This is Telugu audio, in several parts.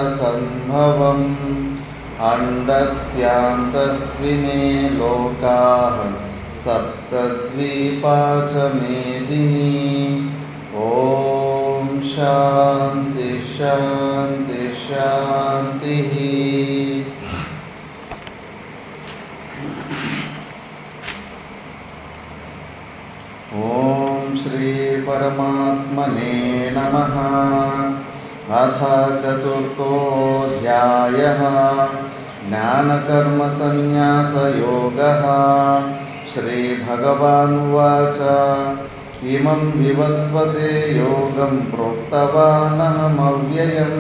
संभवम् अण्डस्यान्तस्त्विमे लोकाः सप्तद्वीपा च मेदिनी। ॐ शान्ति शान्ति शान्तिः। ॐ श्री परमात्मने नमः। अथ चतुर्थोऽध्यायः ज्ञानकर्मसन्न्यासयोगः। श्रीभगवानुवाच इमं विवस्वते योगं प्रोक्तवानहमव्ययं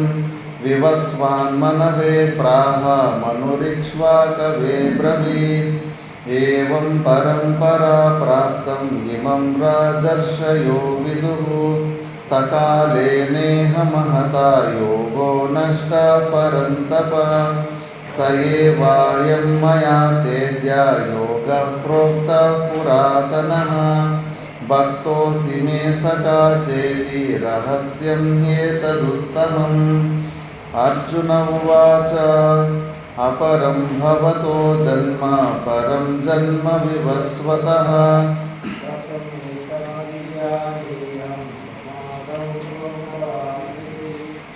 विवस्वान्मनवे प्राह मनुरिक्ष्वाकवे ब्रवीत्। एवं परम्परा प्राप्तम् इमं राजर्षयो विदुः। सकाले नेह महता योगो नष्टा परन्तप। स एवायं मया तेज्या योगः प्रोक्तः पुरातनः। भक्तोऽसि मे सखा चेति रहस्यं ह्येतदुत्तमम्। अर्जुन उवाच अपरं भवतो जन्म परं जन्म विवस्वतः।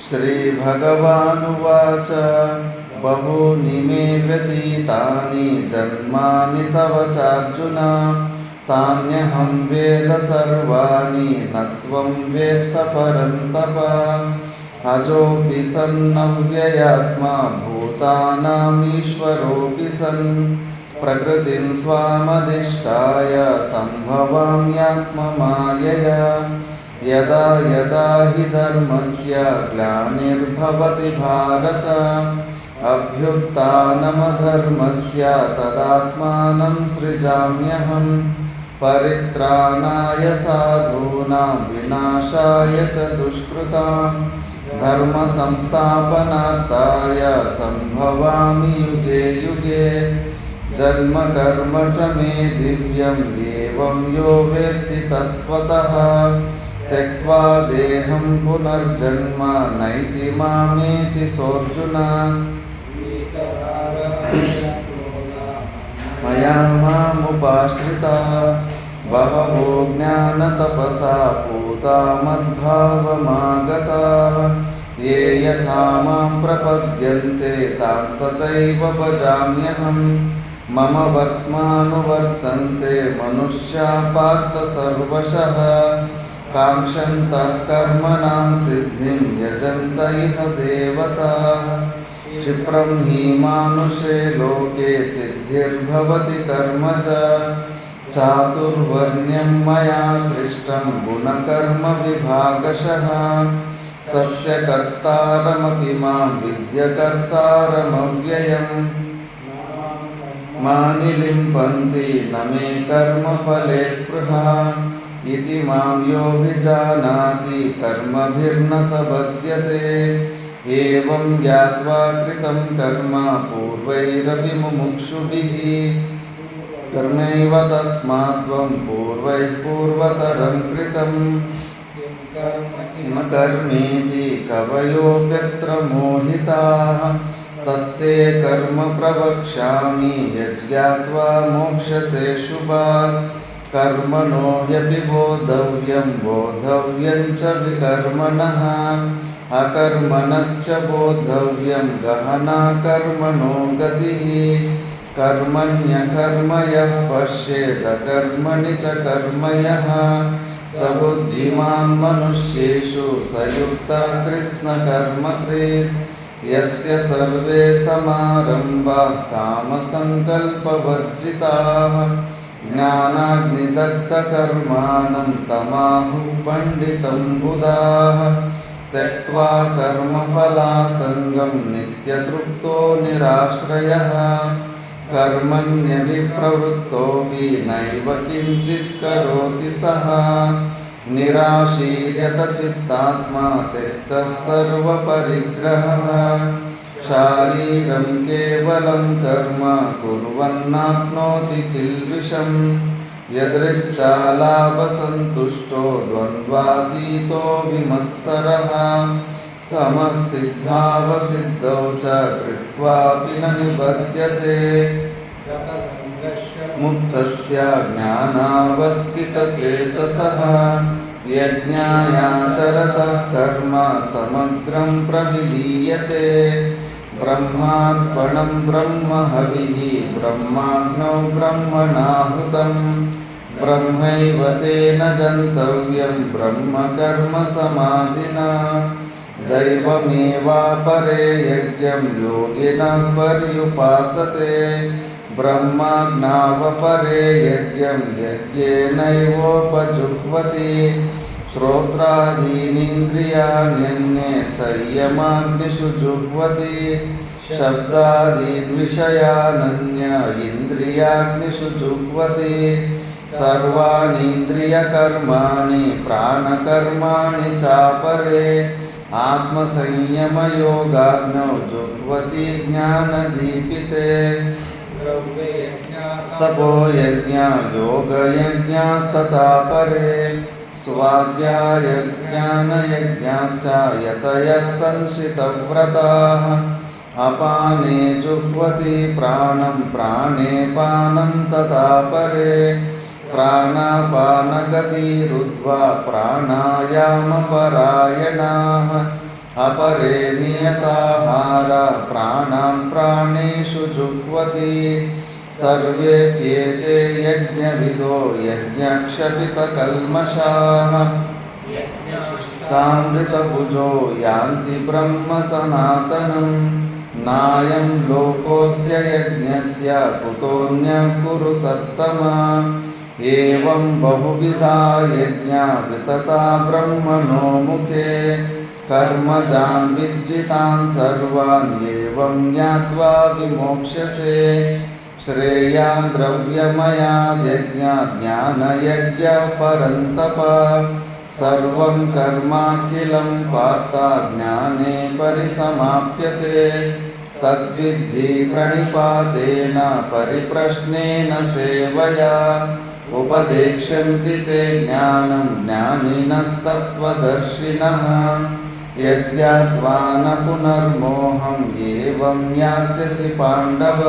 श्रीभगवानुवाच बहूनि मे व्यतीतानि जन्मानि तव चार्जुन। तान्यहं वेद सर्वाणि न त्वं वेत्थ परन्तप। अजोऽपि सन्नव्ययात्मा भूतानामीश्वरोऽपि सन् प्रकृतिं स्वामधिष्ठाय सम्भवाम्यात्ममायया। यदा यदा हि धर्मस्य ग्लानिर्भवति भारत अभ्युत्थानमधर्मस्य तदात्मानं सृजाम्यहं। परित्राणाय साधूनां विनाशाय च दुष्कृतां धर्मसंस्थापनार्थाय सम्भवामि युगे युगे। जन्म कर्म च मे दिव्यम् एवं यो वेत्ति तत्त्वतः। त्यक्त्वा देहं पुनर्जन्म नैति मामेति सोऽर्जुन। मया मामुपाश्रिताः बहवो ज्ञानतपसा पूता मद्भावमागताः। ये यथा मां प्रपद्यन्ते तांस्तथैव भजाम्यहम्। मम वर्त्मानुवर्तन्ते मनुष्या पार्थ सर्वशः। काङ्क्षन्तः कर्मणां सिद्धिं यजन्त इह देवताः। क्षिप्रं हि मानुषे लोके सिद्धिर्भवति कर्मज। चातुर्वर्ण्यं मया सृष्टं गुणकर्मविभागशः। तस्य कर्तारमपि मां विद्य कर्तारमव्ययम्। मानि लिम्पन्ति न मे कर्मफले स्पृहा। इति मां योऽभिजानाति कर्मभिर्न स बध्यते। एवं ज्ञात्वा कृतं कर्म पूर्वैरपि मुमुक्षुभिः कर्मैव तस्मात् त्वं पूर्वैः पूर्वतरं कृतं किम कर्मेति कवयोऽप्यत्र मोहिताः। तत्ते कर्म प्रवक्ष्यामि यज्ञात्वा मोक्ष्यसे शुभात्। कर्मणो ह्यपि बोद्धव्यं बोद्धव्यं च विकर्मणः। अकर्मणश्च बोद्धव्यं गहना कर्मणो गतिः। कर्मण्यकर्म यः पश्येद कर्मणि च कर्म यः स बुद्धिमान् मनुष्येषु स युक्तः कृत्स्नकर्मकृत्। यस्य सर्वे समारम्भाः कामसङ्कल्पवर्जिताः ज्ञानाग्निदग्धकर्माणं तमाहुः पण्डितं बुधाः। त्यक्त्वा कर्मफलासङ्गं नित्यतृप्तो निराश्रयः। कर्मण्यभिप्रवृत्तोऽपि नैव किञ्चित् करोति सः। निराशीर्यत चित्तात्मा त्यक्तः सर्वपरिग्रहः। शारीरं केवलं कर्म कुर्वन्नाप्नोति किल्बिषम्। यदृच्छालाभसन्तुष्टो द्वन्द्वातीतो विमत्सरः। समसिद्धावसिद्धौ च कृत्वापि न निबध्यते मुक्तस्य ज्ञानावस्थितचेतसः यज्ञायाचरतः कर्म समग्रं प्रविलीयते ब्रह्मार्पणं ब्रह्महविः ब्रह्माग्नौ ब्रह्मणाहुतं ब्रह्मैव तेन गन्तव्यं ब्रह्मकर्मसमाधिना दैवमेवापरे यज्ञं योगिनः पर्युपासते ब्रह्माज्ञावपरे यज्ञं यज्ञेनैवोपजुह्वति श्रोत्रादीनीन्द्रियाण्यन्ये संयमाग्निषु जुह्वति शब्दादीन् इन्द्रियाग्निषु जुह्वति सर्वाणीन्द्रियकर्माणि प्राणकर्माणि चापरे आत्मसंयमयोगाग्नौ जुह्वति ज्ञानदीपिते तपोयज्ञा योगयज्ञास्तथा परे स्वाध्यायज्ञानयज्ञाश्च यतयः संशितव्रताः अपाने जुह्वति प्राणं प्राणे पानं तथा परे प्राणापानगतिरुद्ध्वा प्राणायामपरायणाः अपरे नियताहारा प्राणान् प्राणेषु जुह्वति सर्वेऽप्येते यज्ञविदो यज्ञक्षपितकल्मषाः कामृतभुजो यान्ति ब्रह्म सनातनं नायं लोकोऽस्त्य यज्ञस्य कुतोऽन्यः कुरु सत्तमा एवं बहुविधा यज्ञा वितता ब्रह्मणो मुखे कर्मजान् विद्दितान् सर्वान् एवं ज्ञात्वा विमोक्ष्यसे श्रेयान् द्रव्यमयाद् यज्ञात् ज्ञानयज्ञः परन्तप सर्वं कर्माखिलं पार्थ ज्ञाने परिसमाप्यते तद्विद्धि प्रणिपातेन परिप्रश्नेन सेवया उपदेक्ष्यन्ति ते ज्ञानं ज्ञानिनस्तत्त्वदर्शिनः यज्ञात्वा न पुनर्मोहम् एवं यास्यसि पाण्डव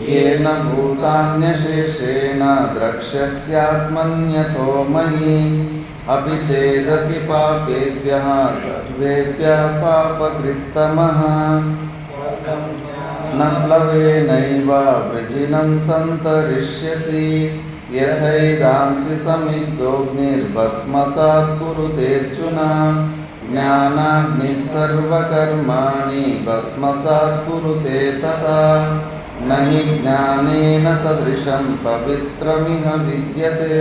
येन भूतान्यशेषेण द्रक्ष्यस्यात्मन्यथो मयि अपि चेदसि पापेभ्यः सर्वेभ्यः पापकृत्तमः न प्लवेनैव वृजिनं सन्तरिष्यसि यथैदांसि समिद्धोऽग्निर्भस्मसात् कुरुतेऽर्जुन ज्ञानाग्निः सर्वकर्माणि भस्मसात् कुरुते तथा न हि ज्ञानेन सदृशं पवित्रमिह विद्यते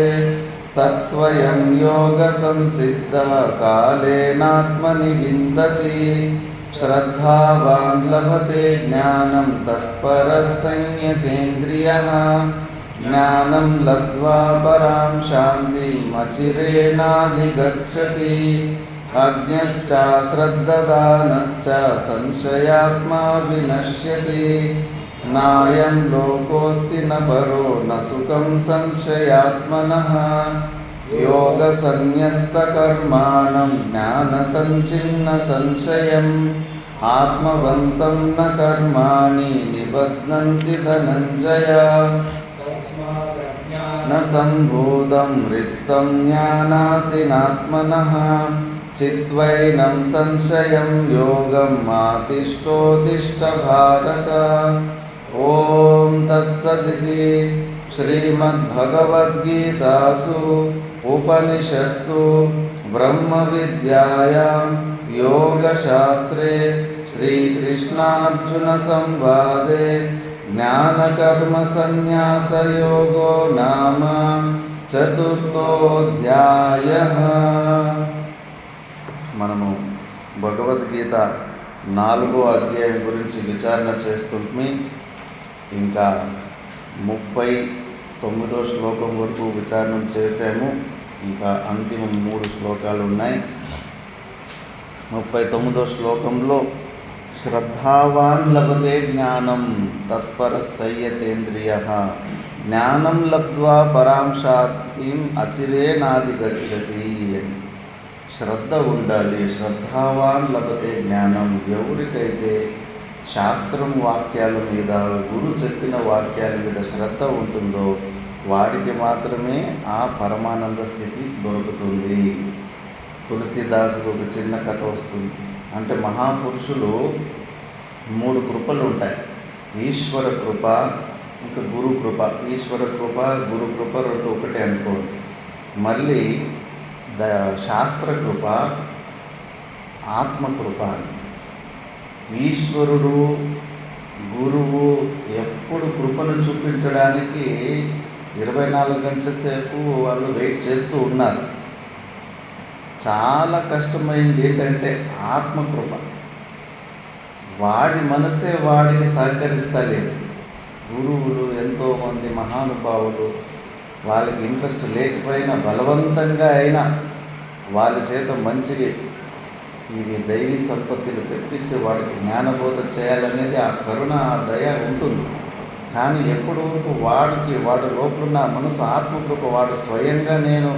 तत्स्वयं योगसंसिद्धः कालेनात्मनि विन्दति श्रद्धावान् लभते ज्ञानं तत्परः संयतेन्द्रियः ज्ञानं लब्ध्वा परां शान्तिम् अचिरेणाधिगच्छति अज्ञश्च श्रद्धादानश्च संशयात्मा विनश्यति नायं लोकोऽस्ति न परो न सुखं संशयात्मनः योगसन्न्यस्तकर्माणं ज्ञानसञ्छिन्नसंशयम् आत्मवन्तं न कर्माणि निबध्नन्ति धनञ्जय न सम्भूतं हृत्स्थं ज्ञानासीनात्मनः चित्वैनं संशयं योगम् आतिष्ठोत्तिष्ठ भारत ॐ तत्सदिति श्रीमद्भगवद्गीतासु उपनिषत्सु ब्रह्मविद्यायां योगशास्त्रे श्रीकृष्णार्जुनसंवादे ज्ञानकर्मसन्न्यासयोगो नाम चतुर्थोऽध्यायः। మనము భగవద్గీత 4వ అధ్యాయం గురించి విచారణ చేస్తుంటే ఇంకా 39వ శ్లోకం వరకు విచారణ చేసాము. ఇంకా అంతిమ 3 శ్లోకాలు ఉన్నాయి. 39వ శ్లోకంలో శ్రద్ధావాన్ లభతే జ్ఞానం తత్పరః సంయతేంద్రియః జ్ఞానం లబ్ధ్వా పరాం శాంతిం అచిరేణాధిగచ్చతి అని. శ్రద్ధ ఉండాలి. శ్రద్ధావాన్ లభతే జ్ఞానం. ఎవరికైతే శాస్త్రం వాక్యాల మీద, గురు చెప్పిన వాక్యాల మీద శ్రద్ధ ఉంటుందో వాడికి మాత్రమే ఆ పరమానంద స్థితి దొరుకుతుంది. తులసీదాసుకు ఒక చిన్న కథ వస్తుంది. అంటే మహాపురుషులు 3 కృపలు ఉంటాయి. ఈశ్వర కృప, ఇంకా గురు కృప. ఈశ్వర కృప, గురు కృప రెండు ఒకటే అనుకోండి. మళ్ళీ శాస్త్ర కృప, ఆత్మకృప. ఈశ్వరుడు, గురువు ఎప్పుడు కృపను చూపించడానికి 24 గంటల సేపు వాళ్ళు వెయిట్ చేస్తూ ఉన్నారు. చాలా కష్టమైంది ఏంటంటే ఆత్మకృప. వాడి మనసే వాడికి సహకరిస్తలేదు. గురువులు ఎంతోమంది మహానుభావులు వాళ్ళకి ఇంట్రెస్ట్ లేకపోయినా బలవంతంగా అయినా వాళ్ళ చేత మంచిగా ఇవి దైవీ సంపత్తులు తెప్పించి వాడికి జ్ఞానబోధ చేయాలనేది ఆ కరుణ, ఆ దయ ఉంటుంది. కానీ ఎప్పటి వరకు వాడు లోపలున్న మనసు ఆత్మకృప, వాడు స్వయంగా నేను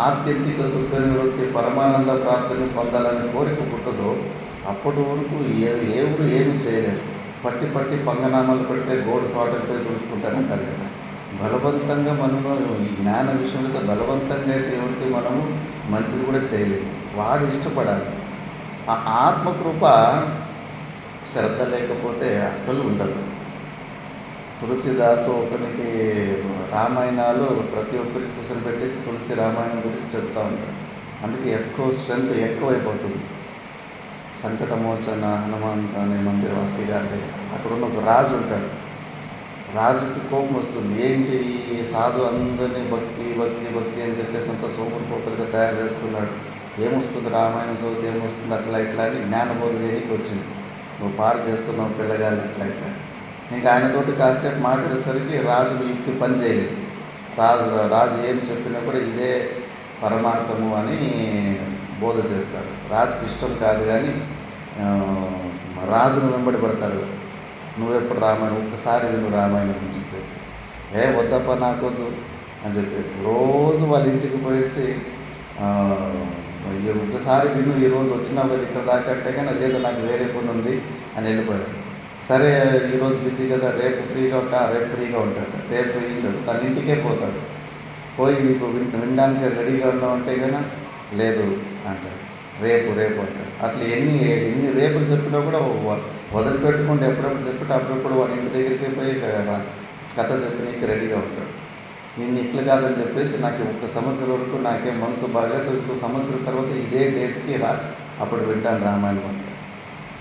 ఆత్యంతిక దుఃఖ నివృత్తి, పరమానంద ప్రాప్తిని పొందాలని కోరిక పుట్టదో అప్పటి వరకు ఎవరు ఏమి చేయలేరు. పట్టి పంగనామాలు పెడితే గోడు స్వాటంపై తెలుసుకుంటారంటారు కదా. బలవంతంగా మనము ఈ జ్ఞాన విషయంలో బలవంతంగా అయితే ఎవరికి మనము మంచిది కూడా చేయలేము. వాడు ఇష్టపడాలి. ఆ ఆత్మకృప శ్రద్ధ లేకపోతే అస్సలు ఉండదు. తులసిదాసు ఒకరికి రామాయణాలు ప్రతి ఒక్కరికి కుసలు పెట్టేసి తులసి రామాయణం గురించి చెప్తూ ఉంటారు. అందుకే ఎక్కువ స్ట్రెంత్ ఎక్కువైపోతుంది. సంకటమోచన హనుమాన్ అనే మందిరవాసి గారి అక్కడున్న ఒక రాజు ఉంటాడు. రాజుకి కోపం వస్తుంది. ఏంటి ఈ సాధు అందరినీ భక్తి అని చెప్పేసి అంత సోమరిపోతలుగా తయారు చేస్తున్నాడు. ఏమొస్తుంది రామాయణం చదివితే ఏమొస్తుంది, ఇట్లా అని జ్ఞానబోధ చేయడానికి వచ్చింది. నువ్వు పాడు చేస్తున్నావు పిల్లగాలి ఇట్లా. ఇంకా ఆయనతోటి కాసేపు మాట్లాడేసరికి రాజుకు యుక్తి పని చేయలేదు. రాజు ఏం చెప్పినా కూడా ఇదే పరమార్థము అని బోధ చేస్తాడు. రాజుకి ఇష్టం కాదు, కానీ రాజును వెంబడి పడతాడు. నువ్వెప్పుడు రామాయణం ఒక్కసారి విను రామాయణం అని చెప్పేసి, వద్దప్ప నాకొద్దు అని చెప్పేసి రోజు వాళ్ళ ఇంటికి పోయేసి ఒక్కసారి విను, ఈరోజు వచ్చినావు కదా ఇక్కడ దాకా అంటే కానీ లేదు నాకు వేరే పని ఉంది అని వెళ్ళిపోయాడు. సరే ఈరోజు బిజీ కదా, రేపు ఫ్రీగా ఉంటాడు. రేపు తన ఇంటికే పోతాడు. పోయి వినడానికి రెడీగా ఉన్నామంటే కన్నా లేదు అంటాడు. రేపు అంటాడు. అట్లా ఎన్ని రేపులు చెప్పినా కూడా వదిలిపెట్టుకుంటే ఎప్పుడప్పుడు చెప్పితే అప్పుడప్పుడు వాడి ఇంటి దగ్గరికి పోయి కథ చెప్పడానికి రెడీగా ఉంటాడు. నేను ఇట్లా కాదని చెప్పేసి నాకు 1 సంవత్సరం వరకు నాకేం మనసు బాగలేదు, 1 సంవత్సరం తర్వాత ఇదే డేట్కి అప్పుడు వింటాను రామాయణం అంటే.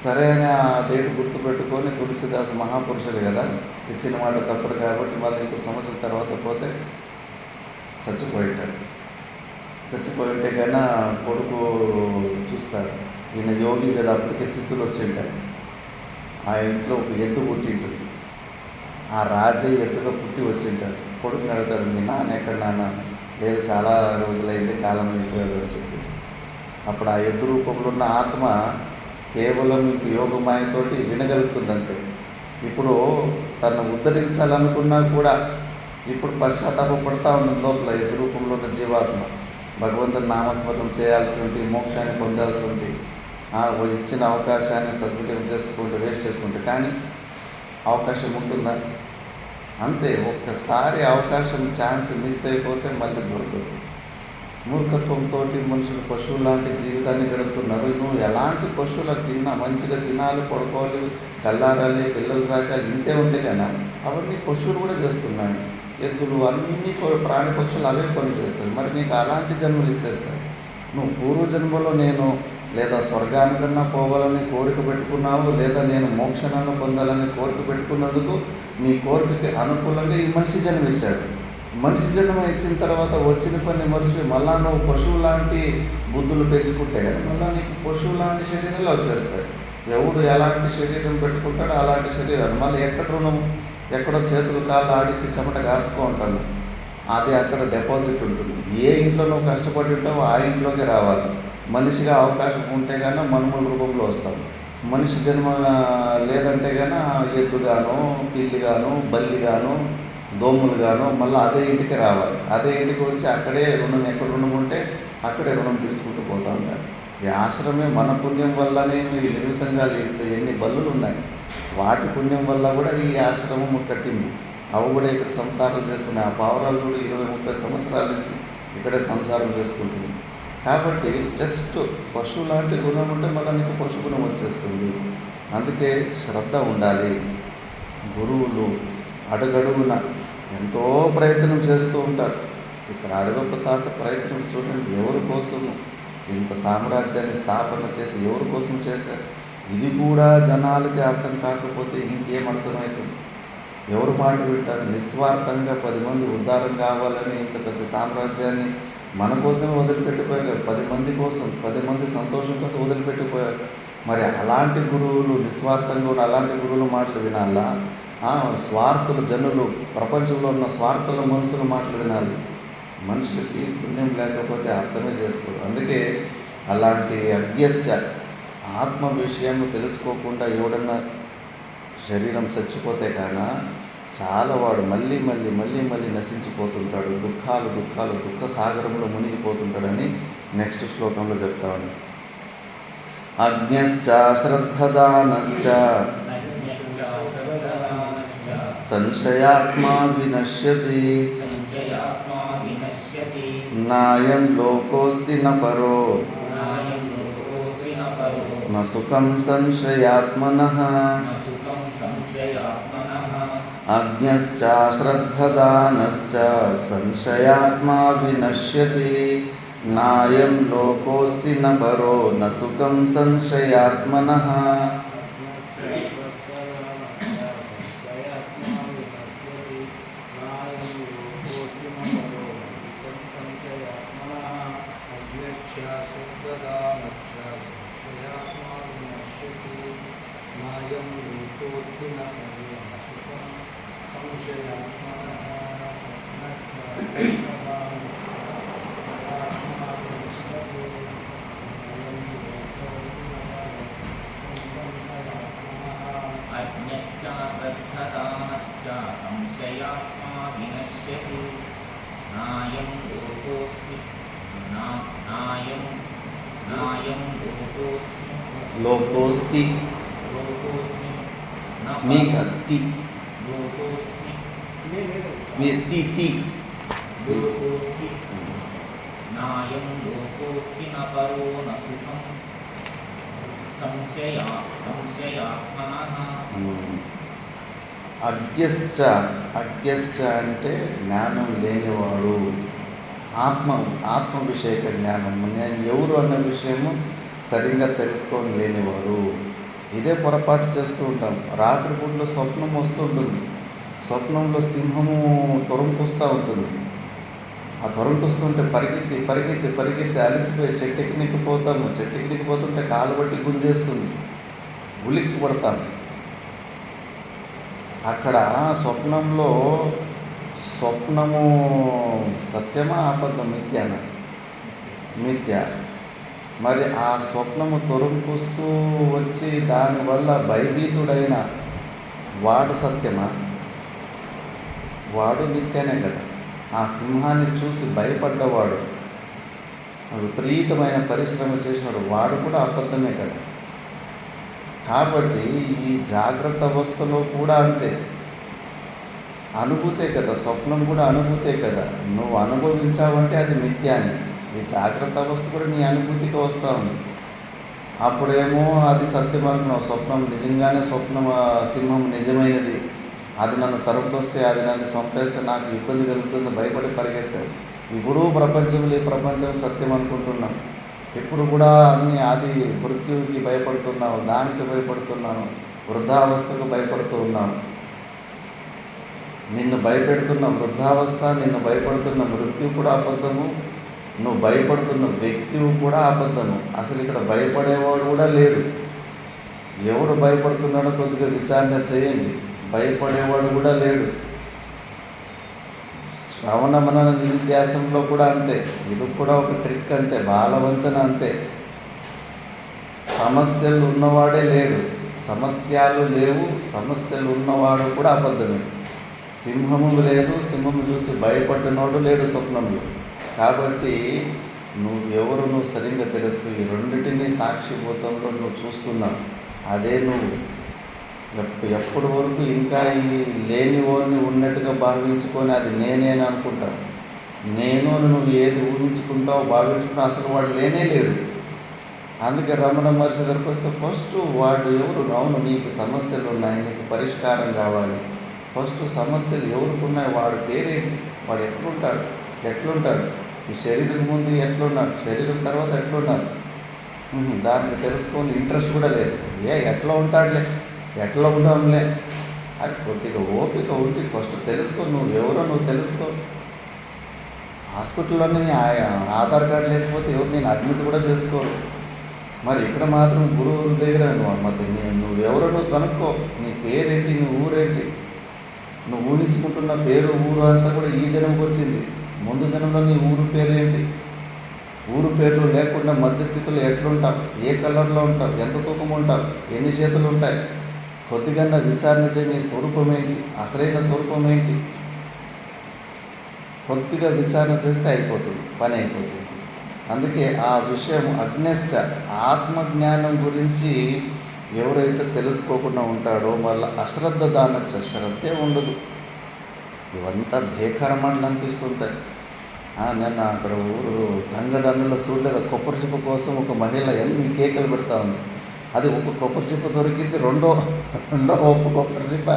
సరే అని ఆ డేట్ గుర్తుపెట్టుకొని తులసిదాసు మహాపురుషులు కదా, ఇచ్చిన మాట తప్పదు కాబట్టి మళ్ళీ 1 సంవత్సరం తర్వాత పోతే చచ్చిపోయింటే కన్నా కొడుకు చూస్తాడు. ఈయన యోగి కదా, అప్పటికే సిద్ధులు వచ్చి ఉంటాయి. ఆ ఇంట్లో ఒక ఎద్దు పుట్టింటుంది. ఆ రాజే ఎద్దుగా పుట్టి వచ్చింటాడు. కొడుకుని అడుగుతాడు, మీ నాన్న ఎక్కడ నాన్న? లేదు చాలా రోజులైంది, కాలం అయిపోయాడు అని చెప్పేసి. అప్పుడు ఆ ఎద్దు రూపంలో ఉన్న ఆత్మ కేవలం మీకు యోగమాయతోటి వినగలుగుతుంది అంతే. ఇప్పుడు తను ఉద్ధరించాలనుకున్నా కూడా ఇప్పుడు పశ్చాత్తాపడతా ఉన్నది లోపల ఎద్దు రూపంలో ఉన్న జీవాత్మ. భగవంతుని నామస్మరణం చేయాల్సి ఉంటుంది, మోక్షాన్ని పొందాల్సి ఉంటుంది. ఇచ్చిన అవకాశాన్ని సద్వినియోగం చేసుకుంటూ వేస్ట్ చేసుకుంటే కానీ అవకాశం ఉంటుందా? అంతే. ఒక్కసారి అవకాశం ఛాన్స్ మిస్ అయిపోతే మళ్ళీ దొరకదు. మూర్ఖత్వంతో మనుషులు పశువులు లాంటి జీవితాన్ని గడుపుతున్నారు. నువ్వు ఎలాంటి పశువులకు తిన్నా మంచిగా తినాలి, పడుకోవాలి, తెల్లారాలి, పిల్లలు సాకాలి, ఇంతే ఉంది కదా. అవన్నీ పశువులు కూడా చేస్తున్నాయి. ఎద్దులు అన్ని ప్రాణి పక్షులు అవే పనులు చేస్తాయి. మరి నీకు అలాంటి జన్మలు ఇచ్చేస్తాయి. నువ్వు పూర్వజన్మలో నేను లేదా స్వర్గానికన్నా పోవాలని కోరిక పెట్టుకున్నావు, లేదా నేను మోక్షాన్ని పొందాలని కోరిక పెట్టుకున్నందుకు నీ కోరికకి అనుకూలంగా ఈ మనిషి జన్మ ఇచ్చాడు. మనిషి జన్మ ఇచ్చిన తర్వాత వచ్చిన పని మనిషి మళ్ళా నువ్వు పశువు లాంటి బుద్ధులు పెంచుకుంటే కదా మళ్ళీ నీకు పశువు లాంటి శరీరాలు వచ్చేస్తాయి. ఎవడు ఎలాంటి శరీరం పెట్టుకుంటాడో అలాంటి శరీరాలు మళ్ళీ ఎక్కడో చేతులు కాళ్ళు ఆడించి చెమట కాల్చుకో ఉంటాను. అది అక్కడ డిపాజిట్ ఉంటుంది. ఏ ఇంట్లో నువ్వు కష్టపడి ఉంటావో ఆ ఇంట్లోకి రావాలి. మనిషిగా అవకాశం ఉంటే కానీ మనుమల రూపంలో వస్తాం. మనిషి జన్మ లేదంటే కానీ ఎద్దుగాను, పిల్లిగాను, బల్లిగాను, దోములుగాను మళ్ళీ అదే ఇంటికి రావాలి. అదే ఇంటికి వచ్చి అక్కడే ఎక్కడ రుణం ఉంటే అక్కడే రుణం తీసుకుంటూ పోతూ ఉంటారు. ఈ ఆశ్రమే మన పుణ్యం వల్లనే ఈ నిర్మితంగా ఇట్లా ఎన్ని బల్లులు ఉన్నాయి, వాటి పుణ్యం వల్ల కూడా ఈ ఆశ్రమం కట్టింది. అవి కూడా ఇక్కడ సంసారం చేస్తున్నాయి. ఆ పావురాలు కూడా 20-30 సంవత్సరాల నుంచి ఇక్కడే సంసారం చేసుకుంటుంది. కాబట్టి జస్ట్ పశువు లాంటి గుణం ఉంటే మళ్ళీ నీకు పశు గుణం వచ్చేస్తుంది. అందుకే శ్రద్ధ ఉండాలి. గురువులు అడుగడుగున ఎంతో ప్రయత్నం చేస్తూ ఉంటారు. ఇక్కడ అడగొక్క తాత ప్రయత్నం చూడండి, ఎవరి కోసం ఇంత సామ్రాజ్యాన్ని స్థాపన చేసి ఎవరి కోసం చేశారు? ఇది కూడా జనాలకి అర్థం కాకపోతే ఇంకేం అర్థమవుతుంది? ఎవరు మాట వింటారు? నిస్వార్థంగా 10 మంది ఉద్ధారం కావాలని ఇంత పెద్ద సామ్రాజ్యాన్ని మన కోసమే వదిలిపెట్టిపోయారు. 10 మంది కోసం, 10 మంది సంతోషం కోసం వదిలిపెట్టిపోయారు. మరి అలాంటి గురువులు నిస్వార్థంగా ఉన్న అలాంటి గురువుల మాటలు వినాలా? స్వార్థుల జనులు, ప్రపంచంలో ఉన్న స్వార్థుల మనుషుల మాటలు వినాలి. మనుషులకి పుణ్యం లేకపోతే అర్థమే చేసుకోరు. అందుకే అలాంటి అజ్ఞశ్చ ఆత్మ విషయం తెలుసుకోకుండా ఎవడన్నా శరీరం చచ్చిపోతే కాన చాలా వాడు మళ్ళీ నశించిపోతుంటాడు. దుఃఖ సాగరంలో మునిగిపోతుంటాడని నెక్స్ట్ శ్లోకంలో చెప్తాను. అజ్ఞశ్చ శ్రద్ధదానశ్చ సంశయాత్మా వినశ్యతి నాయం లోకోస్తి న పరో న సుఖం సంశయాత్మనః అజ్ఞశ్చ శ్రద్ధదానశ్చ సంశయాత్మా వినశ్యతి నాయం లోకోస్తి న పరో న సుఖం సంశయాత్మనః. లోకోస్తి స్మికతి స్మితి నాయం లోకోస్తి న పరో న సుఖం సంశయాత్మనః. అజ్ఞశ్చ అంటే జ్ఞానం లేనివాడు, ఆత్మవిషయక జ్ఞానం, నేను ఎవరు అన్న విషయము సరిగ్గా తెలుసుకొని లేనివాడు. ఇదే పొరపాటు చేస్తూ ఉంటాం. రాత్రిపూట్లో స్వప్నం వస్తుంటుంది. స్వప్నంలో సింహము తొరంకొస్తూ ఉంటుంది. ఆ తొరంకొస్తుంటే పరిగెత్తి అలసిపోయి చెట్టెక్కిపోతాము. చెట్టెక్కిపోతుంటే కాలు బట్టి గుంజేస్తుంది, ఉలిక్కి పడతాము. అక్కడ స్వప్నము సత్యమా అబద్ధం, మిథ్య. మరి ఆ స్వప్నము తొరంకొస్తూ వచ్చి దానివల్ల భయభీతుడైన వాడు సత్యమా? వాడు మిథ్యనే కదా. ఆ సింహాన్ని చూసి భయపడ్డవాడు, విపరీతమైన పరిశ్రమ చేసినాడు, వాడు కూడా అబద్ధమే కదా. కాబట్టి ఈ జాగ్రత్త అవస్థలో కూడా అంతే, అనుభూతే కదా. స్వప్నం కూడా అనుభూతే కదా. నువ్వు అనుభవించావంటే అది మిథ్యాని. ఈ జాగ్రత్త అవస్థ కూడా నీ అనుభూతికి వస్తూ ఉంది. అప్పుడేమో అది సత్యం అనుకున్నావు. స్వప్నం నిజంగానే సింహం నిజమైనది, అది నన్ను తరుపుకొస్తే, అది నన్ను చంపేస్తే నాకు ఇబ్బంది కలుగుతుంది, భయపడి పరిగెత్తావు. ఇప్పుడు ఈ ప్రపంచం సత్యం అనుకుంటున్నాం. ఇప్పుడు కూడా అది మృత్యువుకి భయపడుతున్నావు, దానికి భయపడుతున్నావు, వృద్ధావస్థకు భయపడుతూ ఉన్నావు. నిన్ను భయపెడుతున్న వృద్ధావస్థ, నిన్ను భయపడుతున్న మృత్యు కూడా అబద్ధము, నువ్వు భయపడుతున్న వ్యక్తి కూడా అబద్ధము. అసలు ఇక్కడ భయపడేవాడు కూడా లేడు. ఎవడు భయపడుతున్నాడో కొద్దిగా విచారణ చేయండి. భయపడేవాడు కూడా లేడు. శ్రవణ మనన నిధిధ్యాసంలో కూడా అంతే. ఇది కూడా ఒక ట్రిక్ అంతే, బాలవంచన అంతే. సమస్యలు ఉన్నవాడే లేడు, సమస్యలు లేవు, సమస్యలు ఉన్నవాడు కూడా అబద్ధమే. సింహము లేదు, సింహము చూసి భయపడినోడు లేడు స్వప్నంలో. కాబట్టి నువ్వు సరిగ్గా తెలుసుకో. ఈ రెండిటిని సాక్షిభూతంలో నువ్వు చూస్తున్నావు. అదే నువ్వు ఎప్పటి వరకు ఇంకా ఈ లేని వాడిని ఉన్నట్టుగా భావించుకొని అది నేనేని అనుకుంటావు. నేను నువ్వు ఏది ఊహించుకుంటావు భావించుకుంటావు, అసలు వాడు లేనే లేడు. అందుకే రమణ మహర్షి దగ్గరికి వస్తే ఫస్ట్ వాడు ఎవరు? అవును, నీకు సమస్యలు ఉన్నాయి, నీకు పరిష్కారం కావాలి. ఫస్ట్ సమస్యలు ఎవరికి ఉన్నాయి? వాడు పేరేంటి? వాడు ఎట్లుంటాడు? ఈ శరీరం ముందు ఎట్లున్నాడు, శరీరం తర్వాత ఎట్లున్నాడు, దానికి తెలుసుకొని ఇంట్రెస్ట్ కూడా లేదు. ఎట్లా ఉంటాడులే, ఎట్లా ఉంటాంలే, అది కొద్దిగా ఓపిక ఉండి ఫస్ట్ తెలుసుకో. నువ్వు తెలుసుకో. హాస్పిటల్లోనే ఆధార్ కార్డు లేకపోతే ఎవరు నేను అడ్మిట్ కూడా చేసుకోరు. మరి ఇక్కడ మాత్రం గురువుల దగ్గర నువ్వు కనుక్కో. నీ పేరేంటి, నీ ఊరేంటి, నువ్వు ఊహించుకుంటున్న పేరు ఊరు అంతా కూడా ఈ జనంకి వచ్చింది. ముందు జనంలో నీ ఊరు పేరేంటి? ఊరు పేర్లు లేకుండా మధ్యస్థితిలో ఎట్లుంటావు, ఏ కలర్లో ఉంటావు, ఎంత తూకం ఉంటావు, ఎన్ని చేతులు ఉంటాయి, కొద్దిగా విచారణ చేయి. నీ స్వరూపం ఏంటి, అసలైన స్వరూపం ఏంటి? కొద్దిగా విచారణ చేస్తే అయిపోతుంది, పని అయిపోతుంది. అందుకే ఆ విషయం అగ్నేశ్చ ఆత్మజ్ఞానం గురించి ఎవరైతే తెలుసుకోకుండా ఉంటాడో వాళ్ళ అశ్రద్ధ దానొచ్చ, శ్రద్ధే ఉండదు. ఇవంతా భేకరమాటలు అనిపిస్తుంటాయి. నేను అక్కడ ఊరు తంగడన్నుల సూర్యుల కొబ్బరి చిప్ప కోసం ఒక మహిళ ఎన్ని కేకలు పెడతా ఉంది. అది ఒక కొబ్బరి చిప్ప దొరికింది, రెండో కొబ్బరి చిప్ప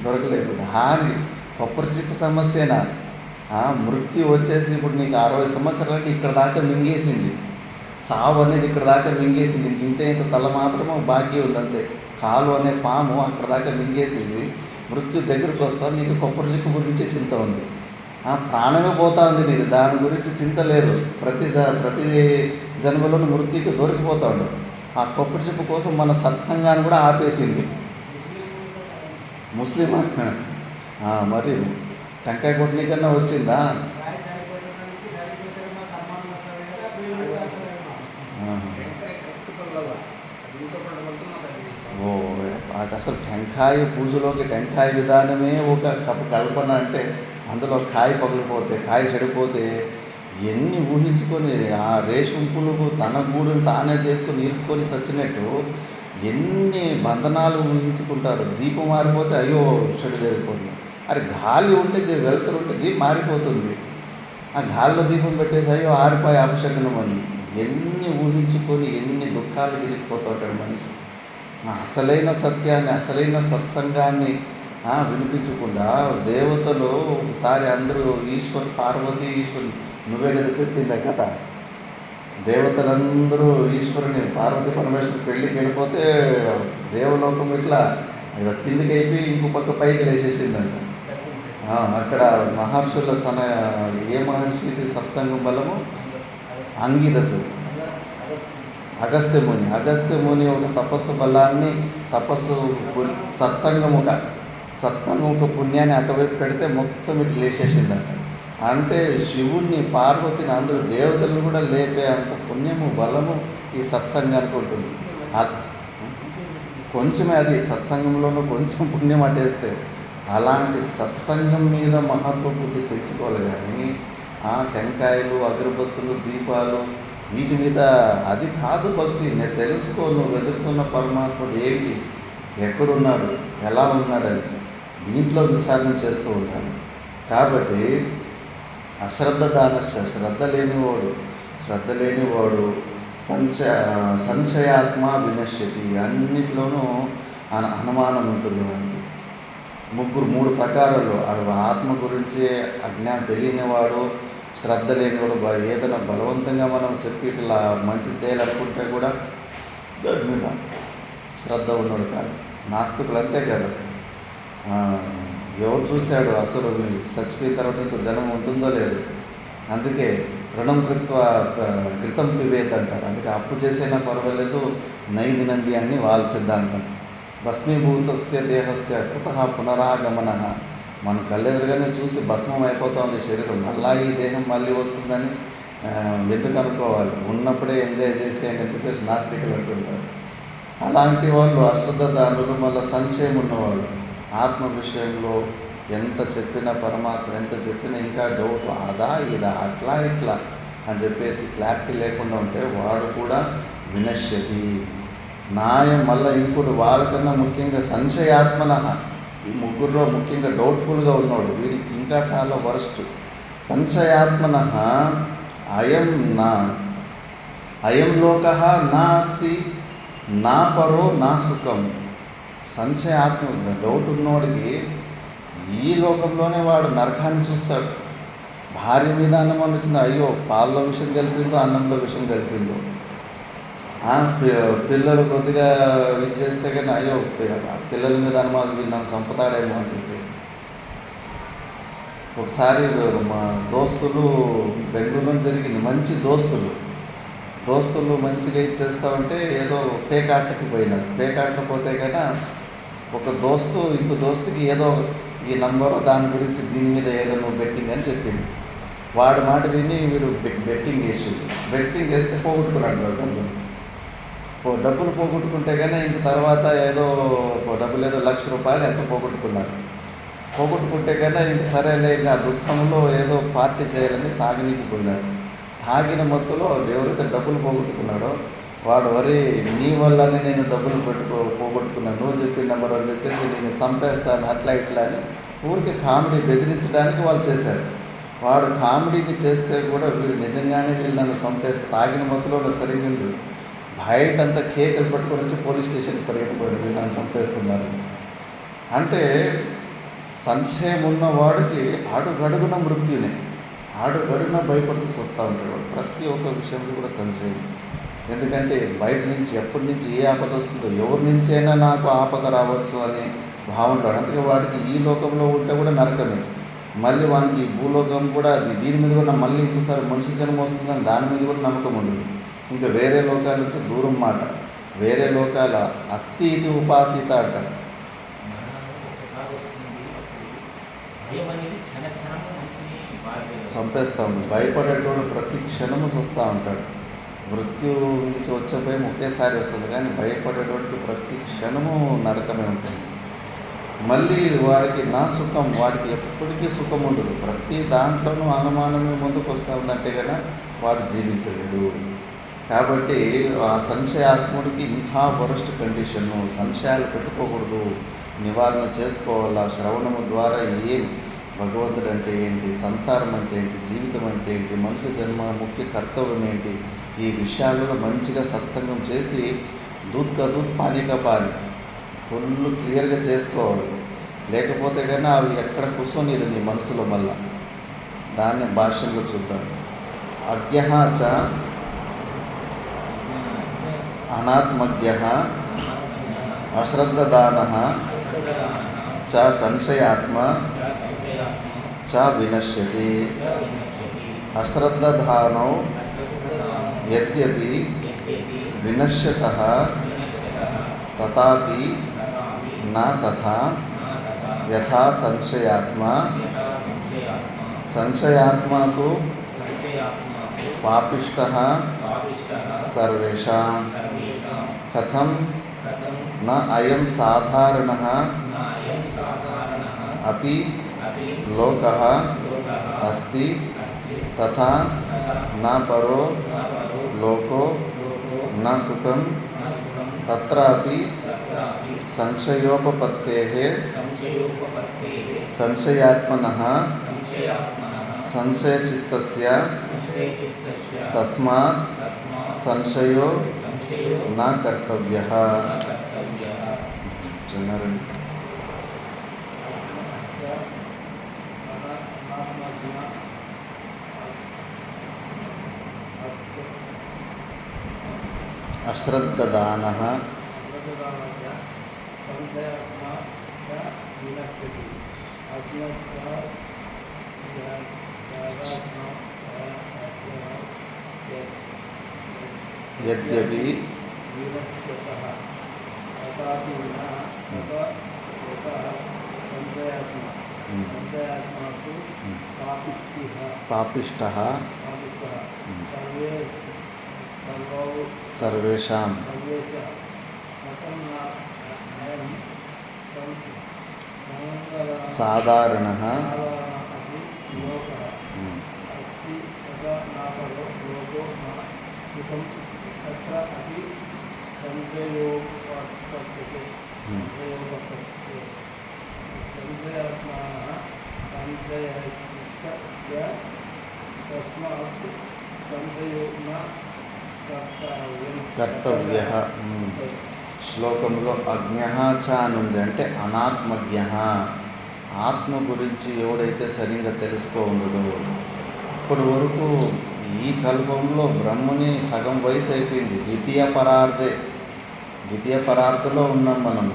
దొరకలేదు. దాని కొబ్బరి చిప్ప సమస్యనా? మృత్యు వచ్చేసి ఇప్పుడు నీకు 60 సంవత్సరాలకి ఇక్కడ దాకా మింగేసింది. సావు అనేది ఇక్కడ దాకా మింగేసింది. ఇంత తల మాత్రమే బాకీ ఉంది అంతే. కాలు అనే పాము అక్కడ దాకా మింగేసింది. మృత్యు దగ్గరికి వస్తుంది, నీకు కొబ్బరి చిప్ప గురించి చింత ఉంది. ప్రాణమే పోతా ఉంది నీకు, దాని గురించి చింత లేదు. ప్రతి జన్మలోనూ మృత్యుకి దొరికిపోతాడు. ఆ కొబ్బరి చిప్ప కోసం మన సత్సంగాన్ని కూడా ఆపేసింది. ముస్లిం మరి టెంకాయ కొట్టనీకన్నా వచ్చిందా? అటు అసలు టెంకాయ పూజలోకి టెంకాయ విధానమే ఒక కల్పన. అంటే అందులో కాయ పగిలిపోతే, కాయ చెడిపోతే ఎన్ని ఊహించుకొని ఆ రేషం పులుగు తన గూడుని తానే చేసుకొని ఇరుక్కొని సచ్చినట్టు ఎన్ని బంధనాలు ఊహించుకుంటారు. దీపం మారిపోతే అయ్యో చెడు జరిగిపోతుంది. అరే గాలి ఉంటే వెలుతురు ఉంటే దీపం మారిపోతుంది. ఆ గాలిలో దీపం పెట్టేసి అయ్యో ఆరిపోయి అపశకునం అని ఎన్ని ఊహించుకొని ఎన్ని దుఃఖాలు విరిగిపోతూ ఉంటాడు మనిషి. అసలైన సత్యాన్ని, అసలైన సత్సంగాన్ని వినిపించకుండా దేవతలు ఒకసారి అందరూ పార్వతీ ఈశ్వరుని నువ్వే కదా చెప్పిందా కదా, దేవతలందరూ ఈశ్వరుని పార్వతీ పరమేశ్వరుని పెళ్ళికి వెళ్ళిపోతే దేవలోకం ఇట్లా కిందికి అయిపోయి ఇంకో పక్క పైకి లేచేసిందంట. అక్కడ మహర్షుల ఏ మహర్షిది సత్సంగం బలము? అంగిరసు అగస్త్య ముని ఒక తపస్సు బలాన్ని సత్సంగం ఒక పుణ్యాన్ని అటువైపు పెడితే మొత్తం ఇటు లేచేసిందంట. అంటే శివుణ్ణి, పార్వతిని, అందరూ దేవతలను కూడా లేపే అంత పుణ్యము, బలము ఈ సత్సంగానికి ఉంటుంది. కొంచెమే అది సత్సంగంలోనూ కొంచెం పుణ్యం అటేస్తే. అలాంటి సత్సంగం మీద మహత్వబుద్ధి తెచ్చుకోవాలి. కానీ టెంకాయలు, అగరబత్తులు, దీపాలు వీటి మీద అది కాదు భక్తి. నేను తెలుసుకో, నువ్వు వెతుకుతున్న పరమాత్ముడు ఏంటి, ఎక్కడున్నాడు, ఎలా ఉన్నాడని దీంట్లో విచారణ చేస్తూ ఉంటాను. కాబట్టి అశ్రద్ధ దానశ్చ, శ్రద్ధ లేనివాడు సంశయాత్మ వినశ్యతి, అన్నిట్లోనూ అనుమానం ఉంటుంది. మనకి మూడు ప్రకారాలు. ఆత్మ గురించి తెలియనివాడు, శ్రద్ధ లేనివాడు. ఏదైనా బలవంతంగా మనం చెప్పి ఇట్లా మంచి చేయాలనుకుంటే కూడా దాని మీద శ్రద్ధ ఉన్నాడు కాదు. నాస్తికులు అంతే కదా. ఎవరు చూశాడు అసలు చచ్చిపోయిన తర్వాత ఇంకో జనం ఉంటుందో లేదు. అందుకే రుణం కృతం పివేత్ అంటారు. అందుకే అప్పు చేసైనా పర్వాలేదు, నైదినంది అని వాళ్ళ సిద్ధాంతం. భస్మీభూతస్య దేహస్య కుతః పునరాగమన. మన కళ్ళెదురుగానే చూసి భస్మం అయిపోతుంది శరీరం, మళ్ళా ఈ దేహం మళ్ళీ వస్తుందని ఎందుకు అనుకోవాలి? ఉన్నప్పుడే ఎంజాయ్ చేసేయండి అని చెప్పేసి నాస్తికులు అంటుంటారు. అలాంటి వాళ్ళు అశ్రద్ధదానులు, మళ్ళీ సంశయం ఉన్నవాళ్ళు. ఆత్మ విషయంలో ఎంత చెప్పినా, పరమాత్మ ఎంత చెప్పినా ఇంకా డౌట్, అదా ఇదా, అట్లా ఇట్లా అని చెప్పేసి క్లారిటీ లేకుండా ఉంటే వాడు కూడా వినశ్యతి. నాయం మళ్ళీ ఇంకోటి వాళ్ళకన్నా ముఖ్యంగా సంశయాత్మన, ఈ ముగ్గురులో ముఖ్యంగా డౌట్ఫుల్గా ఉన్నాడు, వీడికి ఇంకా చాలా వరస్ట్. సంశయాత్మన అయం లోక నాస్తి నా పరో నా సుఖం. సంశయాత్మ డౌట్ ఉన్నవాడికి ఈ లోకంలోనే వాడు నరకాన్ని చూస్తాడు. భార్య మీద అన్నం వచ్చింది, అయ్యో పాలలో విషయం కలిపిందో అన్నంలో విషయం కలిపిందో. పిల్లలు కొద్దిగా ఇది చేస్తే కానీ అయ్యో పిల్లల మీద అనుమానం, వీళ్ళు నన్ను చంపుతాడేమో అని చెప్పేసి. ఒకసారి మా దోస్తులు బెంగళూరులో జరిగింది, మంచి దోస్తులు మంచిగా ఇచ్చేస్తూ ఉంటే ఏదో పేకాటకి పోయినారు. పేకాటకు పోతే కన్నా ఒక దోస్తు ఇంకో దోస్తుకి ఏదో ఈ నంబరు దాని గురించి దీని మీద ఏదో నువ్వు బెట్టింగ్ అని చెప్పింది. వాడి మాట విని వీడు బెట్టింగ్ వేస్తే పోగొట్టుకున్నాడు డబ్బులు పోగొట్టుకుంటే కానీ ఇంక తర్వాత ఏదో డబ్బులు ఏదో ₹1,00,000 ఎంత పోగొట్టుకుంటే కన్నా ఇంక సరేలే ఇంకా దుఃఖంలో ఏదో పార్టీ చేయాలని తాగినీకి పోయినాడు. తాగిన మొత్తంలో ఎవరైతే డబ్బులు పోగొట్టుకున్నాడో వాడు వరి నీ వల్లనే నేను డబ్బులు పోగొట్టుకున్నాను, నువ్వు చెప్పిన నెంబర్ అని చెప్పేసి నేను చంపేస్తాను అట్లా ఇట్లా అని ఊరికి కామెడీ బెదిరించడానికి వాళ్ళు చేశారు. వాడు కామెడీకి చేస్తే కూడా వీడు నిజంగానే వీళ్ళు నన్ను చంపేస్తే తాగిన మొత్తంలో సరిగ్గా బయటంతా కేకలు పట్టుకొని వచ్చి పోలీస్ స్టేషన్కి పరిగెత్తిపోయాడు, వీళ్ళు నన్ను చంపేస్తున్నారు అంటే. సంశయం ఉన్నవాడికి అడుగడుగున మృత్యునే, అడుగడుగున భయపడుతూ వస్తూ ఉంటాడు ప్రతి ఒక్క విషయంలో కూడా సంశయం. ఎందుకంటే బయట నుంచి ఎప్పటి నుంచి ఏ ఆపద వస్తుందో, ఎవరి నుంచైనా నాకు ఆపద రావచ్చు అనే భావనలో. అందుకే వాడికి ఈ లోకంలో ఉంటే కూడా నరకమే, మళ్ళీ వానికి భూలోకం కూడా దీని మీద కూడా మళ్ళీ ఇంకోసారి మనిషి జన్మ వస్తుందని దాని మీద కూడా నమ్మకం ఉండదు. ఇంకా వేరే లోకాలతో దూరం మాట, వేరే లోకాల అస్థి ఇది ఉపాసిత అంటారు. చంపేస్తూ ఉంటాడు, భయపడేటోడు ప్రతి క్షణము చూస్తూ ఉంటాడు. మృత్యు నుంచి వచ్చే భయం ఒకేసారి వస్తుంది, కానీ భయపడేటోడికి ప్రతి క్షణము నరకమే ఉంటుంది. మళ్ళీ వాడికి నా సుఖం, వాడికి ఎప్పటికీ సుఖం ఉండదు. ప్రతి దాంట్లోనూ అనుమానమే ముందుకు వస్తూ ఉందంటే కదా వాడు జీవించలేడు. కాబట్టి ఆ సంశయాత్ముడికి ఇంకా వరస్ట్ కండిషను. సంశయాలు పెట్టుకోకూడదు, నివారణ చేసుకోవాలా. శ్రవణము ద్వారా ఏం భగవంతుడు అంటే ఏంటి, సంసారం అంటే ఏంటి, జీవితం అంటే ఏంటి, మనిషి జన్మ ముఖ్య కర్తవ్యం ఏంటి, ఈ విషయాలలో మంచిగా సత్సంగం చేసి దూద్ కా దూద్ పానీ కా పానీ ఫుల్ క్లియర్గా చేసుకోవాలి. లేకపోతే కానీ అవి ఎక్కడ కూర్చొని నీ మనసులో మళ్ళా. దాన్ని భాష్యంలో చూద్దాం. అజ్ఞః చ అనాత్మజ్ఞః అశ్రద్ధదానః చ సంశయాత్మ చ వినశ్యతి. అశ్రద్ధదానౌ యద్యపి వినశ్యతః తథాపి న తథా యథా సంశయాత్మ. సంశయాత్మా తు పాపిష్టః సర్వేషాం. కథం న అయం సాధారణః అపి లోకః అస్తి తథా న పరో లోకో న సుఖం తత్రాపి సంశయోపపత్తేః సంశయాత్మనః సంశయచిత్తస్య తస్మాత్ సంశయో నా కర్తవ్యః. అశ్రద్ధదానః యద్యపి పాపిష్టః సర్వేషాం. సాధారణః अपि संशयोपपद्यते ఉమ్. संशयोपपद्यते संशयात्मानः संशयचित्तस्य तस्मात् संशयो न కర్తవ్య. శ్లోకంలో అజ్ఞ చ అని ఉంది, అంటే అనాత్మజ్ఞ. ఆత్మ గురించి ఎవడైతే సరిగ్గా తెలుసుకోఉండడో, ఇప్పటి వరకు ఈ కల్పంలో బ్రహ్మని సగం వయసు అయిపోయింది, ద్వితీయ పరార్థలో ఉన్నాం మనము.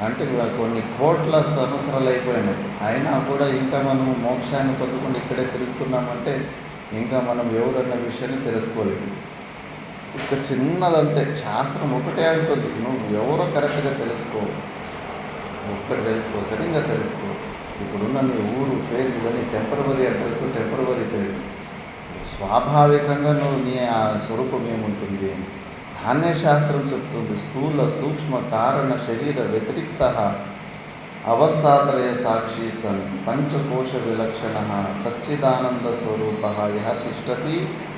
అంటే కొన్ని కోట్ల సంవత్సరాలు అయిపోయినాయి, అయినా కూడా ఇంకా మనము మోక్షాన్ని పొందకుండా ఇక్కడే తిరుగుతున్నామంటే ఇంకా మనం ఎవరన్న విషయాన్ని తెలుసుకోలేదు. ఇక చిన్నదంతే, శాస్త్రం ఒకటే అంటుంది, నువ్వు ఎవరో కరెక్ట్గా తెలుసుకో, ఒక్కటి తెలుసుకో, సరిగ్గా తెలుసుకో. ఇప్పుడున్న నీ ఊరు పేరు ఇవన్నీ టెంపరవరీ అడ్రస్, టెంపరవరీ పేరు. స్వాభావికంగా నువ్వు నీ ఆ స్వరూపం ఏముంటుంది, దాన్నే శాస్త్రం చెప్తుంది. స్థూల సూక్ష్మ కారణ శరీర వ్యతిరిక్త అవస్థాత్రయ సాక్షి సన్ పంచకోశ విలక్షణ సచ్చిదానంద స్వరూప యః తిష్టతి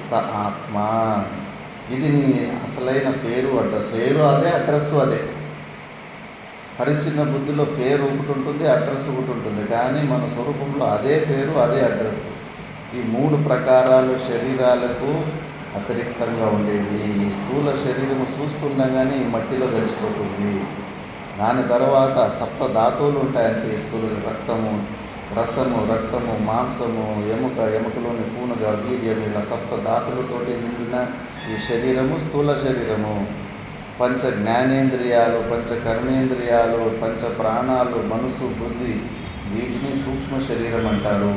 స ఆత్మ. ఇది నీ అసలైన పేరు పేరు అదే, అడ్రస్ అదే. పరిచిన్న బుద్ధిలో పేరు ఒకటి ఉంటుంది, అడ్రస్ ఒకటి ఉంటుంది, కానీ మన స్వరూపంలో అదే పేరు అదే అడ్రస్. ఈ మూడు ప్రకారాలు శరీరాలకు అతిరిక్తంగా ఉండేది. ఈ స్థూల శరీరం చూస్తుండగానే ఈ మట్టిలో కలిసిపోతుంది. దాని తర్వాత సప్త ధాతువులు ఉంటాయి అంతే. స్థూల రక్తము, మాంసము, ఎముకలోని పూనుగ, వీర్యం, ఇలా సప్త ధాతులతోటి నిండిన ఈ శరీరము స్థూల శరీరము. పంచ జ్ఞానేంద్రియాలు, పంచ కర్మేంద్రియాలు, పంచ ప్రాణాలు, మనసు, బుద్ధి, వీటిని సూక్ష్మ శరీరం అంటారు.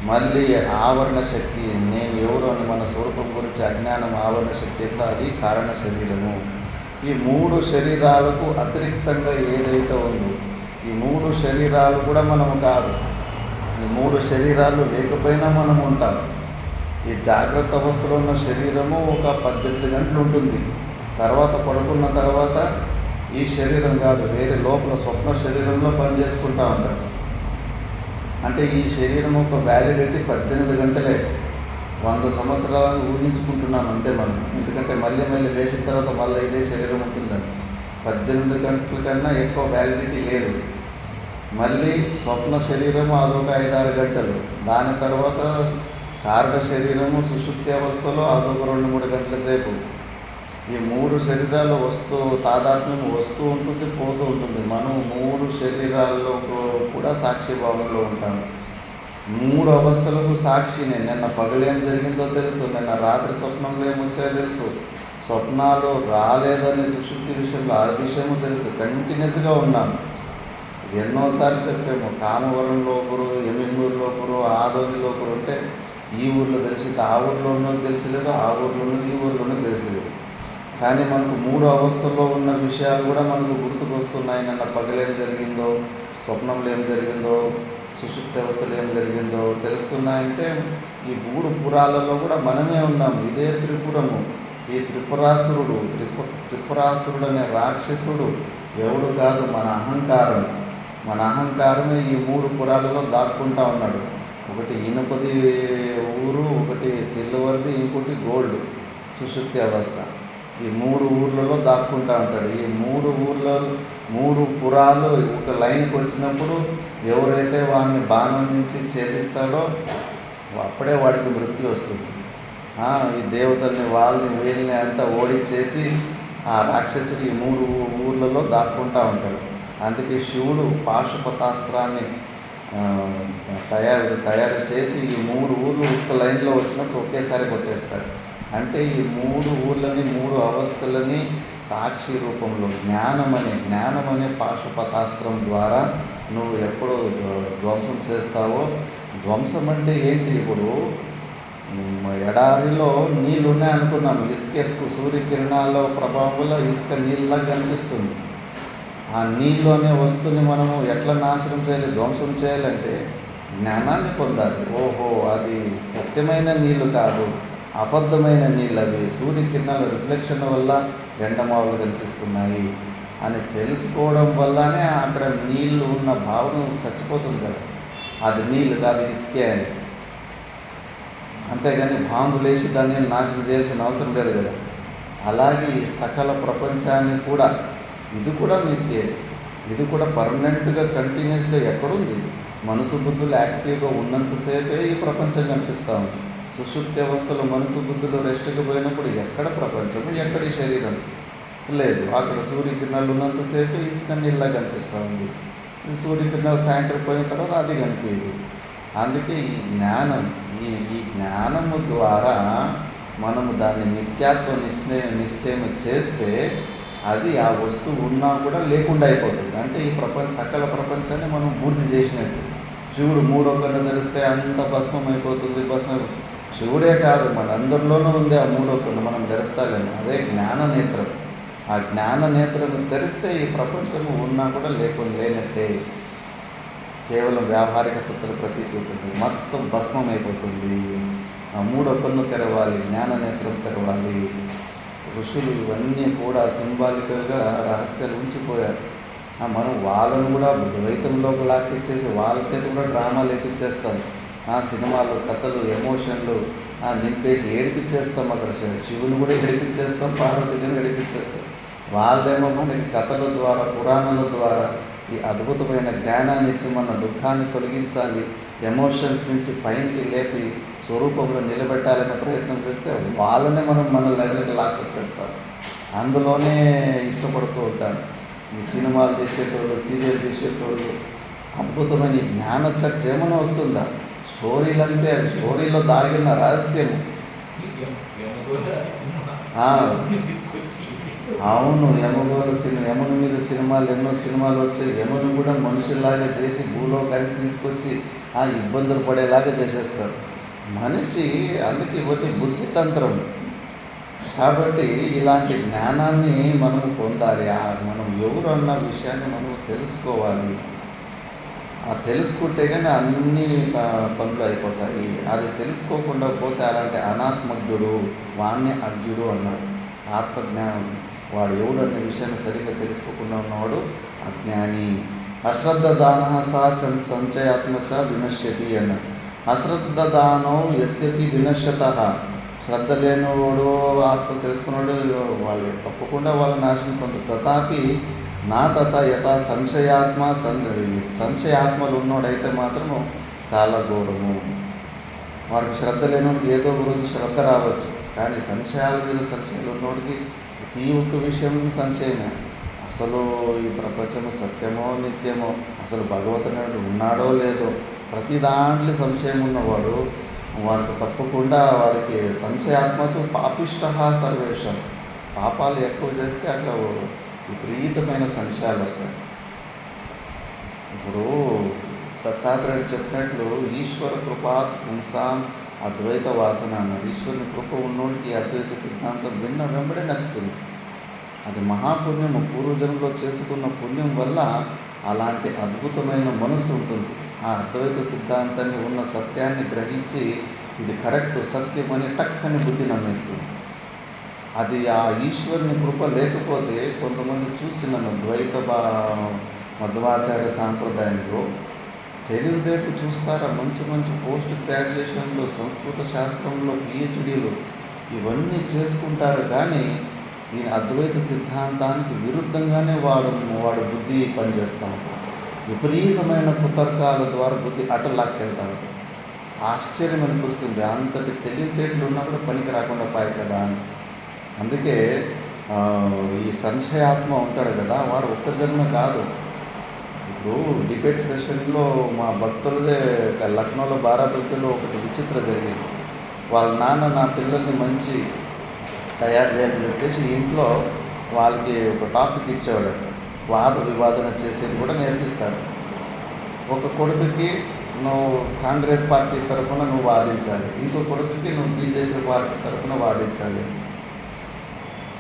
మళ్ళీ ఆవరణ శక్తి, నేను ఎవరు అని మన స్వరూపం గురించి అజ్ఞానం, ఆవరణ శక్తి ఎంత, అది కారణ శరీరము. ఈ మూడు శరీరాలకు అతిరిక్తంగా ఏదైతే ఉందో, ఈ మూడు శరీరాలు కూడా మనము కాదు. ఈ మూడు శరీరాలు లేకపోయినా మనం ఉంటాం. ఈ జాగ్రత్త అవస్థలో ఉన్న శరీరము ఒక 18 గంటలు ఉంటుంది, తర్వాత పడుకున్న తర్వాత ఈ శరీరం కాదు, వేరే లోపల స్వప్న శరీరంలో పనిచేసుకుంటూ ఉంటాం. అంటే ఈ శరీరం ఒక వ్యాలిడిటీ 18 గంటలే. 100 సంవత్సరాలను ఊహించుకుంటున్నాం అంతే మనం. ఎందుకంటే మళ్ళీ లేచిన తర్వాత మళ్ళీ ఇదే శరీరం ఉంటుందని. 18 గంటల కన్నా ఎక్కువ వ్యాలిడిటీ లేదు. మళ్ళీ స్వప్న శరీరము అదొక 5-6 గంటలు. దాని తర్వాత కారణ శరీరము సుషుప్తి అవస్థలో అదొక 2-3 గంటల సేపు. ఈ మూడు శరీరాలు తాదాత్మ్యం వస్తూ ఉంటుంది, పోతూ ఉంటుంది. మనం మూడు శరీరాల్లో కూడా సాక్షి భావంలో ఉంటాము. మూడు అవస్థలకు సాక్షినే. నిన్న పగలేం జరిగిందో తెలుసు, నిన్న రాత్రి స్వప్నంలో ఏమొచ్చాయో తెలుసు, స్వప్నాలు రాలేదని సుషుప్తి విషయంలో ఆ విషయము తెలుసు. కంటిన్యూస్గా ఉన్నాము. ఎన్నోసార్లు చెప్పాము, కామవరంలో ఒకరు, ఎమ్మిగనూరులో ఒకరు, ఆదోనిలో ఒకరు ఉంటే ఈ ఊర్లో తెలిసింది, ఆ ఊర్లో ఉన్నది తెలిసలేదు, ఆ ఊర్లో ఉన్నది ఈ ఊర్లోనే తెలిసలేదు. కానీ మనకు మూడు అవస్థల్లో ఉన్న విషయాలు కూడా మనకు గుర్తుకు వస్తున్నాయి. నిన్న పగలేం జరిగిందో, స్వప్నంలో ఏం జరిగిందో, సుషుప్తి అవస్థలో ఏం జరిగిందో తెలుస్తున్నాయంటే ఈ మూడు పురాలలో కూడా మనమే ఉన్నాము. ఇదే త్రిపురము. ఈ త్రిపురాసురుడు అనే రాక్షసుడు ఎవడు కాదు, మన అహంకారం. మన అహంకారమే ఈ మూడు పురాలలో దాక్కుంటా ఉన్నాడు. ఒకటి ఇనుపది ఊరు, ఒకటి సిల్వర్ది, ఇంకోటి గోల్డ్, సుషుప్తి అవస్థ. ఈ మూడు ఊర్లలో దాక్కుంటా ఉంటాడు. ఈ మూడు పురాలు ఒక లైన్కి వచ్చినప్పుడు ఎవరైతే వాడిని బాణం నుంచి ఛేదిస్తాడో అప్పుడే వాడికి మృత్యు వస్తుంది. ఈ దేవతల్ని, వాళ్ళని, వీళ్ళని అంతా ఓడించేసి ఆ రాక్షసుడు ఈ మూడు ఊర్లలో దాక్కుంటా ఉంటాడు. అందుకే శివుడు పాశుపతాస్త్రాన్ని తయారు చేసి ఈ మూడు ఊర్లు ఒక్క లైన్లో వచ్చినప్పుడు ఒకేసారి కొట్టేస్తాడు. అంటే ఈ మూడు ఊర్లని, మూడు అవస్థలని సాక్షి రూపంలో జ్ఞానం అనే పాశుపతాస్త్రం ద్వారా నువ్వు ఎప్పుడు ధ్వంసం చేస్తావో. ధ్వంసం అంటే ఏంటి? ఇప్పుడు ఎడారిలో నీళ్ళు ఉన్నాయనుకున్నాం, ఇసుకేసుకు సూర్యకిరణాల ప్రభావం వల్ల ఇసుక నీళ్ళలాగా కనిపిస్తుంది. ఆ నీళ్ళలోనే వస్తువుని మనము ఎట్లా నాశనం చేయాలి, ధ్వంసం చేయాలంటే జ్ఞానాన్ని పొందాలి. ఓహో, అది సత్యమైన నీళ్ళు కాదు, అబద్ధమైన నీళ్ళు, అవి సూర్యకిరణాల రిఫ్లెక్షన్ వల్ల ఎండమావులు కనిపిస్తున్నాయి అని తెలుసుకోవడం వల్లనే అక్కడ నీళ్ళు ఉన్న భావన చచ్చిపోతుంది కదా. అది నీళ్ళు కాదు, ఇసుకే అని. అంతేగాని బాంబులు వేసి దాన్ని నాశనం చేయాల్సిన అవసరం లేదు కదా. అలాగే ఈ సకల ప్రపంచాన్ని కూడా ఇది కూడా మిథ్యే. ఇది కూడా పర్మనెంట్గా కంటిన్యూస్గా ఎక్కడుంది? మనసు బుద్ధులు యాక్టివ్గా ఉన్నంతసేపే ఈ ప్రపంచం కనిపిస్తూ ఉంది. సుషుప్తి అవస్థలో మనసు బుద్ధులు రెస్ట్కి పోయినప్పుడు ఎక్కడ ప్రపంచం, ఎక్కడ ఈ శరీరం లేదు. అక్కడ సూర్యకిరణాలు ఉన్నంతసేపే ఇసుక నీళ్ళ కనిపిస్తూ ఉంది. ఈ సూర్యకిరణాలు సాయంత్రం పోయిన తర్వాత అది కనిపించదు. అందుకే ఈ జ్ఞానం ఈ జ్ఞానము ద్వారా మనము దాన్ని నిత్యాత్వ నిశ్చయం చేస్తే అది ఆ వస్తువు ఉన్నా కూడా లేకుండా అయిపోతుంది. అంటే ఈ సకల ప్రపంచాన్ని మనం పూర్తి చేసినట్టు. శివుడు మూడో కన్ను తెరిస్తే అంత భస్మం అయిపోతుంది. శివుడే కాదు, మనందరిలోనూ ఉంది ఆ మూడో కన్ను, మనం తెరుస్తాలేము. అదే జ్ఞాన నేత్రం. ఆ జ్ఞాన నేత్రం తెరిస్తే ఈ ప్రపంచము ఉన్నా కూడా లేనట్టే. కేవలం వ్యావహారిక సత్తుల ప్రతీతి ఉంటుంది, మొత్తం భస్మం అయిపోతుంది. ఆ మూడో కన్ను తెరవాలి, జ్ఞాన నేత్రం తెరవాలి. ఋషులు ఇవన్నీ కూడా సింబాలికల్గా రహస్యాలు ఉంచిపోయారు. మనం వాళ్ళను కూడా ద్వైతంలోకి లాక్కిచ్చేసి వాళ్ళ చేతి కూడా డ్రామాలు ఎక్కిచ్చేస్తాం. సినిమాలు, కథలు, ఎమోషన్లు నింపేసి ఏడిపించేస్తాం. అక్కడ శివుని కూడా ఏడిపించేస్తాం, పార్వతిని ఏడిపించేస్తాం. వాళ్ళేమో మనకి కథల ద్వారా, పురాణాల ద్వారా ఈ అద్భుతమైన జ్ఞానాన్ని ఇచ్చి మన దుఃఖాన్ని తొలగించాలి, ఎమోషన్స్ నుంచి పైకి లేపి స్వరూపంలో నిలబెట్టాలనే ప్రయత్నం చేస్తే వాళ్ళనే మన లెవెల్కి లాక్కొచ్చేస్తాం. అందులోనే ఇష్టపడుతూ ఉంటారు ఈ సినిమాలు తీసేటోళ్ళు, సీరియల్ తీసేటోళ్ళు. అద్భుతమైన ఈ జ్ఞాన చర్చ ఏమైనా వస్తుందా? స్టోరీలు అంటే అది స్టోరీలో దాగిన రహస్యము. అవును, యముని మీద సినిమాలు, ఎన్నో సినిమాలు వచ్చాయి. యముని కూడా మనుషుల్లాగా చేసి భూలోకానికి తీసుకొచ్చి ఇబ్బందులు పడేలాగా చేసేస్తారు మనిషి. అందుకే ఇవన్నీ బుద్ధితంత్రం. కాబట్టి ఇలాంటి జ్ఞానాన్ని మనము పొందాలి. మనం ఎవరు అన్న విషయాన్ని మనం తెలుసుకోవాలి. తెలుసుకుంటే కానీ అన్ని పనులు అయిపోతాయి. అది తెలుసుకోకుండా పోతే అలాంటి అనాత్మజ్ఞుడు, వాణ్ణి అజ్ఞుడు అన్నాడు. ఆత్మజ్ఞానం వాడు ఎవడు అనే విషయాన్ని సరిగ్గా తెలుసుకోకుండా ఉన్నవాడు అజ్ఞాని. అశ్రద్ధ దాన సా సంచయాత్మచ వినశ్యతి అన్నాడు. అశ్రద్ధ దానం యద్యపి వినశ్యత. శ్రద్ధ లేనివాడు, ఆత్మ తెలుసుకున్నాడు, వాళ్ళు తప్పకుండా వాళ్ళ నాశనం పొందుతారు. తథాపి నా తథ యథా సంశయాత్మలు ఉన్నోడైతే మాత్రము చాలా ఘోరము. వాడికి శ్రద్ధ లేనివాడికి ఏదో ఒక రోజు శ్రద్ధ రావచ్చు, కానీ సంశయాల మీద సంశయాలు ఉన్నోడికి ప్రతి ఒక్క విషయం సంశయమే. అసలు ఈ ప్రపంచము సత్యమో నిత్యమో, అసలు భగవంతుడు ఉన్నాడో లేదో, ప్రతి దాంట్లో సంశయం ఉన్నవాడు వాడికి తప్పకుండా వాడికి సంశయాత్మకు పాపిష్ట సర్వేషం. పాపాలు ఎక్కువ చేస్తే అట్లా విపరీతమైన సంశయాలు వస్తాయి. ఇప్పుడు దత్తాత్రేయుడు చెప్పినట్లు ఈశ్వర కృపాత్ పుంసాం అద్వైత వాసన అన్నారు. ఈశ్వరుని కృప ఉన్నోడికి అద్వైత సిద్ధాంతం వెంబడే నచ్చుతుంది. అది మహాపుణ్యము, పూర్వజన్మలో చేసుకున్న పుణ్యం వల్ల అలాంటి అద్భుతమైన మనసు ఉంటుంది. ఆ అద్వైత సిద్ధాంతాన్ని ఉన్న సత్యాన్ని గ్రహించి ఇది కరెక్ట్, సత్యం అని టక్కని బుద్ధి నమ్మేస్తుంది. అది ఆ ఈశ్వరుని కృప లేకపోతే కొంతమంది చూసి నన్ను ద్వైత మధ్వాచార్య సాంప్రదాయంలో తెలివితేటలు చూస్తారా, మంచి మంచి పోస్ట్ గ్రాడ్యుయేషన్లు, సంస్కృత శాస్త్రంలో పిహెచ్డీలు ఇవన్నీ చేసుకుంటారు. కానీ ఈయన అద్వైత సిద్ధాంతానికి విరుద్ధంగానే వాడు బుద్ధి పనిచేస్తాం. విపరీతమైన కుతర్కాల ద్వారా బుద్ధి అటలాక్కెళ్తాడు. ఆశ్చర్యం అనిపిస్తుంది, అంతటి తెలివితేటలు ఉన్నా కూడా పనికి రాకుండా పాయి కదా అని. అందుకే ఈ సంశయాత్మ ఉంటాడు కదా, వాడు ఒక్క జన్మ కాదు. ఇప్పుడు డిబేట్ సెషన్లో మా భక్తులదే లక్నోలో బారాబంకీలో ఒకటి విచిత్ర జరిగింది. వాళ్ళ నాన్న నా పిల్లల్ని మంచి తయారు చేయాలని చెప్పేసి ఇంట్లో వాళ్ళకి ఒక టాపిక్ ఇచ్చేవాడు. వాద వివాదన చేసేది కూడా నేర్పిస్తాడు. ఒక కొడుకుకి నువ్వు కాంగ్రెస్ పార్టీ తరఫున నువ్వు వాదించాలి, ఇంకో కొడుకుకి నువ్వు బీజేపీ పార్టీ తరఫున వాదించాలి.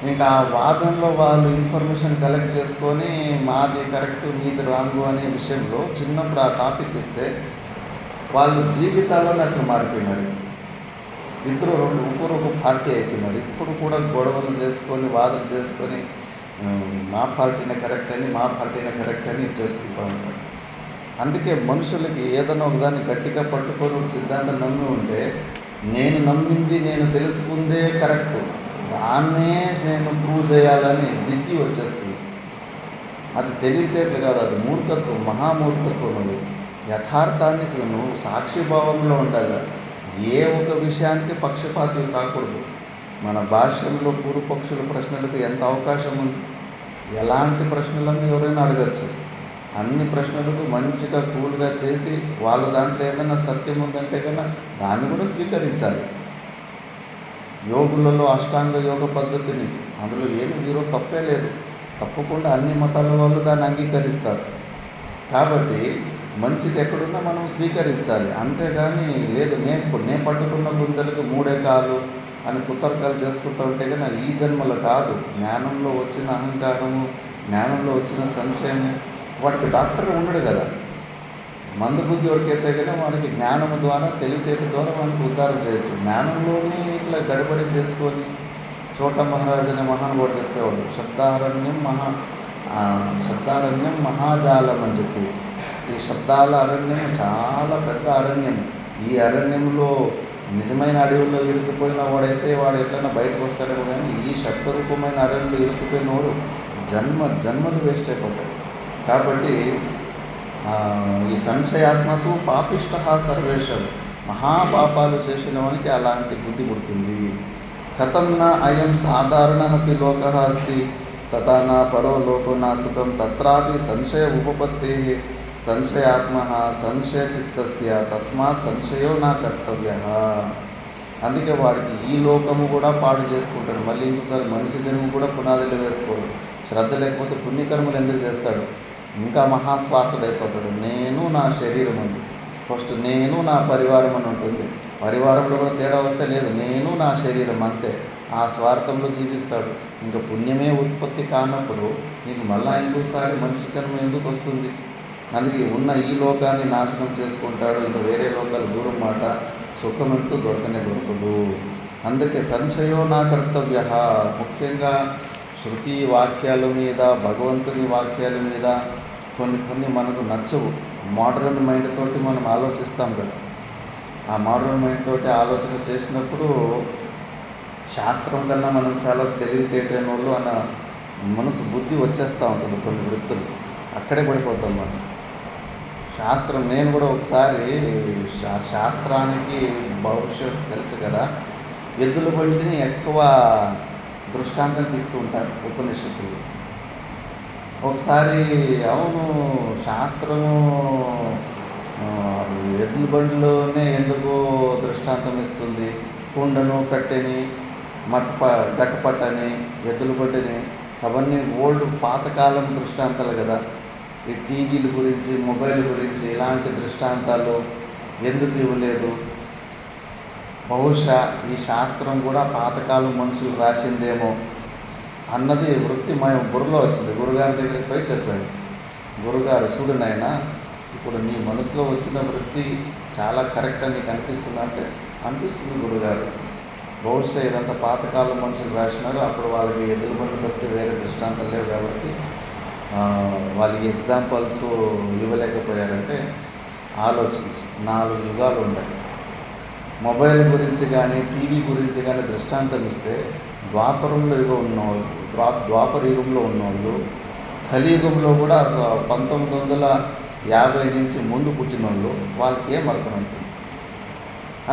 ఇంకా ఆ వాదనలో వాళ్ళు ఇన్ఫర్మేషన్ కలెక్ట్ చేసుకొని మాది కరెక్ట్ మీది రాంగు అనే విషయంలో చిన్నప్పుడు ఆ టాపిక్ ఇస్తే వాళ్ళు జీవితాలను అట్లా మారిపోయినారు. ఇద్దరు ఒక పార్టీ అయిపోయినారు. ఇప్పుడు కూడా గొడవలు చేసుకొని వాదన చేసుకొని మా పార్టీనే కరెక్ట్ అని చేసుకుంటూ ఉంటారు. అందుకే మనుషులకి ఏదైనా ఒకదాన్ని గట్టిగా పట్టుకొని ఒక సిద్ధాంతం నమ్మి ఉంటే నేను నమ్మింది నేను తెలుసుకుందే కరెక్ట్, దాన్నే నేను ప్రూవ్ చేయాలని జిద్ది వచ్చేస్తుంది. అది తెలివితేటలు కాదు, అది మూర్ఖత్వం, మహామూర్ఖత్వం. అది యథార్థాన్ని నువ్వు సాక్షిభావంలో ఉండాలి. ఏ ఒక విషయానికి పక్షపాతి కాకూడదు. మన భాషల్లో పూర్వపక్షుల ప్రశ్నలకు ఎంత అవకాశం ఉంది. ఎలాంటి ప్రశ్నలను ఎవరైనా అడగచ్చు. అన్ని ప్రశ్నలకు మంచిగా కూల్గా చేసి వాళ్ళ దాంట్లో ఏదైనా సత్యం ఉందంటే కన్నా దాన్ని కూడా స్వీకరించాలి. యోగులలో అష్టాంగ యోగ పద్ధతిని, అందులో ఏమి ఈరోజు తప్పే లేదు. తప్పకుండా అన్ని మతాల వాళ్ళు దాన్ని అంగీకరిస్తారు. కాబట్టి మంచిది ఎక్కడున్నా మనం స్వీకరించాలి. అంతేగాని లేదు నేను పట్టుకున్న గుంతలకు 3 కాలు అని కుతర్కాలు చేసుకుంటూ ఉంటే కన్నా ఈ జన్మలో కాదు. జ్ఞానంలో వచ్చిన అహంకారము, జ్ఞానంలో వచ్చిన సంశయము, వాడికి డాక్టర్ ఉండడు కదా. మందు బుద్ధి ఎవరికైతే కన్నా వాడికి జ్ఞానము ద్వారా, తెలివితేట ద్వారా మనకి ఉద్ధారం చేయొచ్చు. జ్ఞానంలోనే ఇట్లా గడబడి చేసుకొని చోట మహారాజ్ అనే మహానుభావుడు చెప్పేవాడు, శబ్దారణ్యం మహాజాలం అని చెప్పేసి. ఈ శబ్దాల అరణ్యం చాలా పెద్ద అరణ్యం. ఈ అరణ్యంలో నిజమైన అడవుల్లో ఇరుక్కుపోయిన వాడైతే వాడు ఎట్లయినా బయటకు వస్తాడేమో, కానీ ఈ శబ్దరూపమైన అరణ్యంలో ఇరుక్కుపోయిన వాడు జన్మలు వేస్ట్ అయిపోతాయి. కాబట్టి ఈ సంశయాత్మకు పాపిష్ట సర్వేషం, మహాపాపాలు చేసిన వానికి అలాంటి బుద్ధి పుడుతుంది. కథం నా అయం సాధారణ లోక అస్తి తథా నా పరో లోకో నా సుఖం తత్రాపి సంశయ ఉపపత్తే సంశయాత్మ సంశయచిత్తస్య తస్మాత్ సంశయో నా కర్తవ్య. అందుకే వాడికి ఈ లోకము కూడా పాడు చేసుకుంటాడు. మళ్ళీ ఇంకోసారి మనిషి జన్మ కూడా పునాదులు వేసుకోడు. శ్రద్ధ లేకపోతే పుణ్యకర్మలు ఎందుకు చేస్తాడు? ఇంకా మహాస్వార్థుడైపోతాడు. నేను నా శరీరం ఉంది, ఫస్ట్ నేను నా పరివారం అని ఉంటుంది. పరివారంలో కూడా తేడా వస్తే లేదు, నేను నా శరీరం అంతే. ఆ స్వార్థంలో జీవిస్తాడు. ఇంకా పుణ్యమే ఉత్పత్తి కానప్పుడు నీకు మళ్ళా ఇంకోసారి మనిషి జన్మ ఎందుకు వస్తుంది? అందుకే ఉన్న ఈ లోకాన్ని నాశనం చేసుకుంటాడు. ఇంకా వేరే లోకాలు దూరం మాట, సుఖమంటూ దొరకదు. అందుకే సంశయో నా కర్తవ్య. ముఖ్యంగా శృతి వాక్యాల మీద, భగవంతుని వాక్యాల మీద కొన్ని మనకు నచ్చవు. మోడర్న్ మైండ్ తోటి మనం ఆలోచిస్తాం కదా. ఆ మోడర్న్ మైండ్ తోటి ఆలోచన చేసినప్పుడు శాస్త్రం కన్నా మనం చాలా తెలివితేటైన వాళ్ళు అన్న మనసు బుద్ధి వచ్చేస్తూ ఉంటుంది. కొన్ని వృత్తులు అక్కడే పడిపోతాం మనం. శాస్త్రం, నేను కూడా ఒకసారి శాస్త్రానికి భవిష్యత్తు తెలుసు కదా, ఎద్దుల బండిని ఎక్కువ దృష్టాంతం తీస్తూ ఉంటారు ఉపనిషత్తులు. ఒకసారి అవును శాస్త్రము ఎద్దుల బండిలోనే ఎందుకు దృష్టాంతం ఇస్తుంది? కుండను, కట్టెని, గట్టపట్టని, ఎద్దుల బండిని, అవన్నీ ఓల్డ్ పాతకాలం దృష్టాంతాలు కదా. ఈ టీవీల గురించి, మొబైల్ గురించి ఇలాంటి దృష్టాంతాలు ఎందుకు ఇవ్వలేదు? బహుశా ఈ శాస్త్రం కూడా పాతకాలం మనుషులు రాసిందేమో అన్నది వృత్తి మా బుర్రలో వచ్చింది. గురుగారి దగ్గరికి పోయి చెప్పాను, గురుగారు చూడు నాయన, ఇప్పుడు నీ మనసులో వచ్చిన వృత్తి చాలా కరెక్ట్ అని నీకు అనిపిస్తుందా అంటే అనిపిస్తుంది గురుగారు. బహుశా ఇదంతా పాతకాలం మనుషులు రాసినారు, అప్పుడు వాళ్ళకి ఎదురు బండి తప్పితే వేరే దృష్టాంతాలు లేవు కాబట్టి వాళ్ళకి ఎగ్జాంపుల్స్ ఇవ్వలేకపోయారంటే ఆలోచించి 4 యుగాలు ఉన్నాయి. మొబైల్ గురించి కానీ, టీవీ గురించి కానీ దృష్టాంతం ఇస్తే ద్వాపర యుగంలో ఉన్నవాళ్ళు, కలియుగంలో కూడా 1950 నుంచి ముందు పుట్టిన వాళ్ళు, వాళ్ళకి ఏం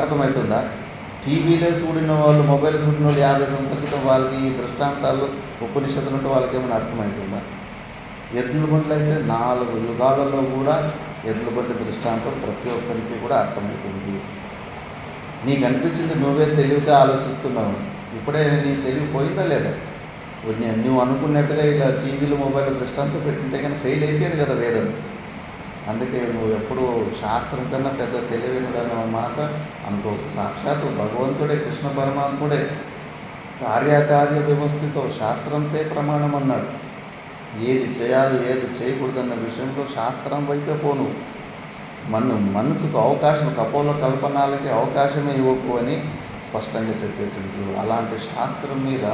అర్థమవుతుందా? టీవీలో చూడిన వాళ్ళు, మొబైల్ చూడిన వాళ్ళు 50 సంవత్సరాల క్రితం వాళ్ళకి ఈ దృష్టాంతాలు ఉపనిషత్తులు ఉంటే వాళ్ళకి ఏమైనా అర్థమవుతుందా? ఎద్దుల బండ్లు అయితే 4 యుగాలలో కూడా ఎద్దుల బండి దృష్టాంతం ప్రతి ఒక్కరికి కూడా అర్థమవుతుంది. నీకు అనిపించింది నువ్వే తెలివిగా ఆలోచిస్తున్నావు. ఇప్పుడే నీ తెలివి పోయిందా లేదా? నువ్వు అనుకున్నట్టుగా ఇలా టీవీలు, మొబైల్ దృష్టాంతం పెట్టింటే కానీ ఫెయిల్ అయిపోయేది కదా వేదం. అందుకే నువ్వు ఎప్పుడు శాస్త్రం కన్నా పెద్ద తెలివైనడు అన్న మాట అనుకో. సాక్షాత్తు భగవంతుడే, కృష్ణ పరమాత్ముడే కార్యకార్య వ్యవస్థతో శాస్త్రంతో ప్రమాణం అన్నాడు. ఏది చేయాలి, ఏది చేయకూడదన్న విషయంలో శాస్త్రం వైపే పోను. మనసుకు అవకాశం, కపోల కల్పనాలకి అవకాశమే ఇవ్వకు అని స్పష్టంగా చెప్పేసిండు. అలాంటి శాస్త్రం మీద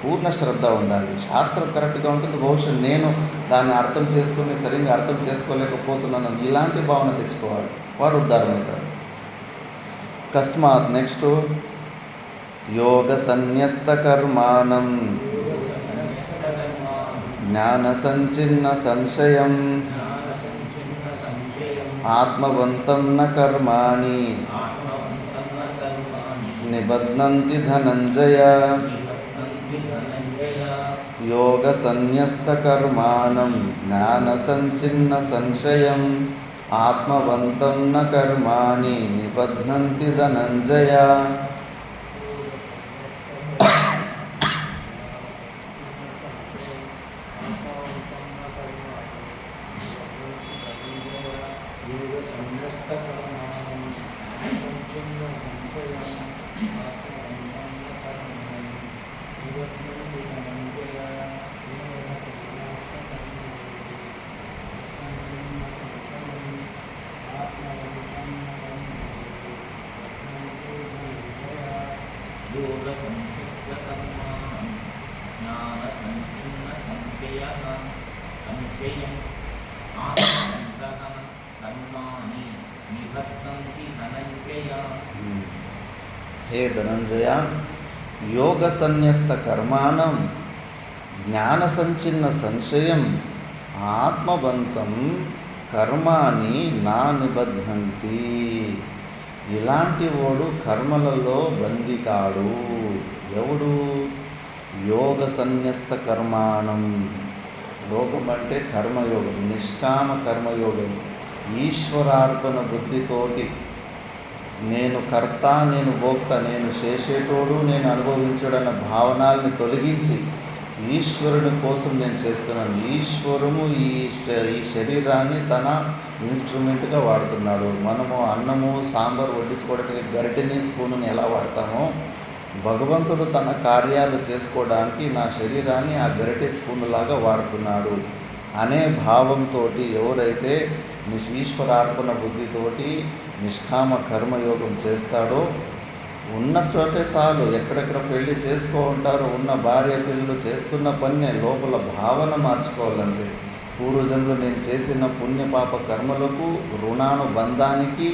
పూర్ణ శ్రద్ధ ఉండాలి. శాస్త్రం కరెక్ట్గా ఉంటుంది. బహుశా నేను దాన్ని అర్థం చేసుకుని సరిగ్గా అర్థం చేసుకోలేకపోతున్నాను, ఇలాంటి భావన తెచ్చుకోవాలి. వాడు ఉద్ధారం అవుతాడు. అకస్మాత్ నెక్స్ట్ యోగ సన్యస్త కర్మాణం జ్ఞాన సంచిన్న సంశయం ఆత్మవంతం న కర్మాణి నిబధ్నంతి ధనంజయ. యోగ సన్యస్త కర్మాణం జ్ఞాన సంచిన్న సంశయం ఆత్మవంతం న కర్మాణి నిబధ్నంతి ధనంజయ. హే ధనంజయ, యోగ సన్యస్త కర్మాణం జ్ఞాన సంచిన్న సంశయం ఆత్మవంతం కర్మాని నా నిబధ్నంతి. ఇలాంటి వాడు కర్మలలో బందీ కాడు. ఎవడు? యోగ సన్యస్త కర్మాణం. యోగం అంటే కర్మయోగం, నిష్కామ కర్మయోగం. ఈశ్వరార్పణ బుద్ధితోటి నేను కర్త, నేను భోక్త, నేను చేసేటోడు, నేను అనుభవించడన్న భావనాల్ని తొలగించి ఈశ్వరుని కోసం నేను చేస్తున్నాను. ఈశ్వరుము ఈ శరీరాన్ని తన ఇన్స్ట్రుమెంట్గా వాడుతున్నాడు. మనము అన్నము సాంబార్ వడ్డించుకోవడానికి గరిటెని స్పూనుని ఎలా వాడతామో భగవంతుడు తన కార్యాలు చేసుకోవడానికి నా శరీరాన్ని ఆ గరిటె స్పూన్లాగా వాడుతున్నాడు అనే భావంతో ఎవరైతే ఈశ్వరార్పణ బుద్ధితోటి నిష్కామ కర్మయోగం చేస్తాడో ఉన్న చోటే చాలు. ఎక్కడెక్కడ పెళ్లి చేసుకో ఉంటారో ఉన్న భార్య పిల్లలు చేస్తున్న పన్నే లోపల భావన మార్చుకోవాలంటే పూర్వజన్మలో నేను చేసిన పుణ్యపాప కర్మలకు రుణానుబంధానికి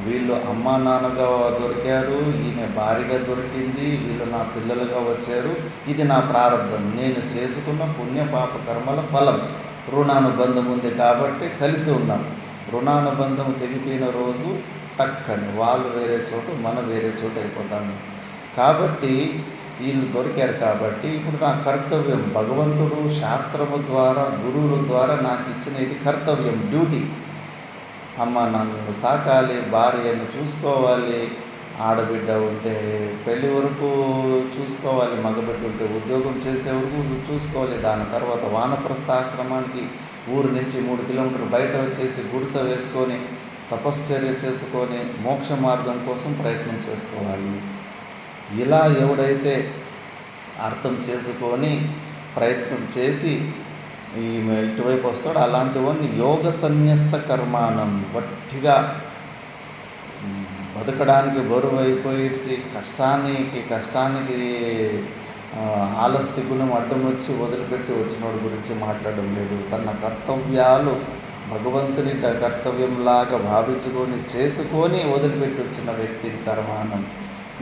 వీళ్ళు అమ్మా నాన్నగా దొరికారు, ఈమె భార్యగా దొరికింది, వీళ్ళు నా పిల్లలుగా వచ్చారు, ఇది నా ప్రారంభం, నేను చేసుకున్న పుణ్యపాప కర్మల ఫలం. రుణానుబంధం ఉంది కాబట్టి కలిసి ఉన్నాం. రుణానుబంధం తెగిపోయిన రోజు టక్కని వాళ్ళు వేరే చోటు మనం వేరే చోటు అయిపోతాము. కాబట్టి వీళ్ళు దొరికారు కాబట్టి ఇప్పుడు నా కర్తవ్యం భగవంతుడు శాస్త్రము ద్వారా గురువుల ద్వారా నాకు ఇచ్చిన ఇది కర్తవ్యం, డ్యూటీ. అమ్మ నన్ను సాకాలి, భార్యను చూసుకోవాలి, ఆడబిడ్డ ఉంటే పెళ్లి వరకు చూసుకోవాలి, మగబిడ్డ ఉంటే ఉద్యోగం చేసే వరకు చూసుకోవాలి. దాని తర్వాత వానప్రస్థాశ్రమానికి ఊరు నుంచి 3 కిలోమీటర్లు బయట వచ్చేసి గుడిసె వేసుకొని తపశ్చర్య చేసుకొని మోక్ష మార్గం కోసం ప్రయత్నం చేసుకోవాలి. ఇలా ఎవడైతే అర్థం చేసుకొని ప్రయత్నం చేసి ఇటువైపు వస్తాడు అలాంటి వాడిని యోగ సన్యస్త కర్మాణం. గట్టిగా బతకడానికి బరువు అయిపోయి కష్టానికి ఆలస్య గుణం అడ్డం వచ్చి వదిలిపెట్టి వచ్చినోడి గురించి మాట్లాడడం లేదు. తన కర్తవ్యాలు భగవంతుని కర్తవ్యంలాగా భావించుకొని చేసుకొని వదిలిపెట్టి వచ్చిన వ్యక్తిని కర్మాణం.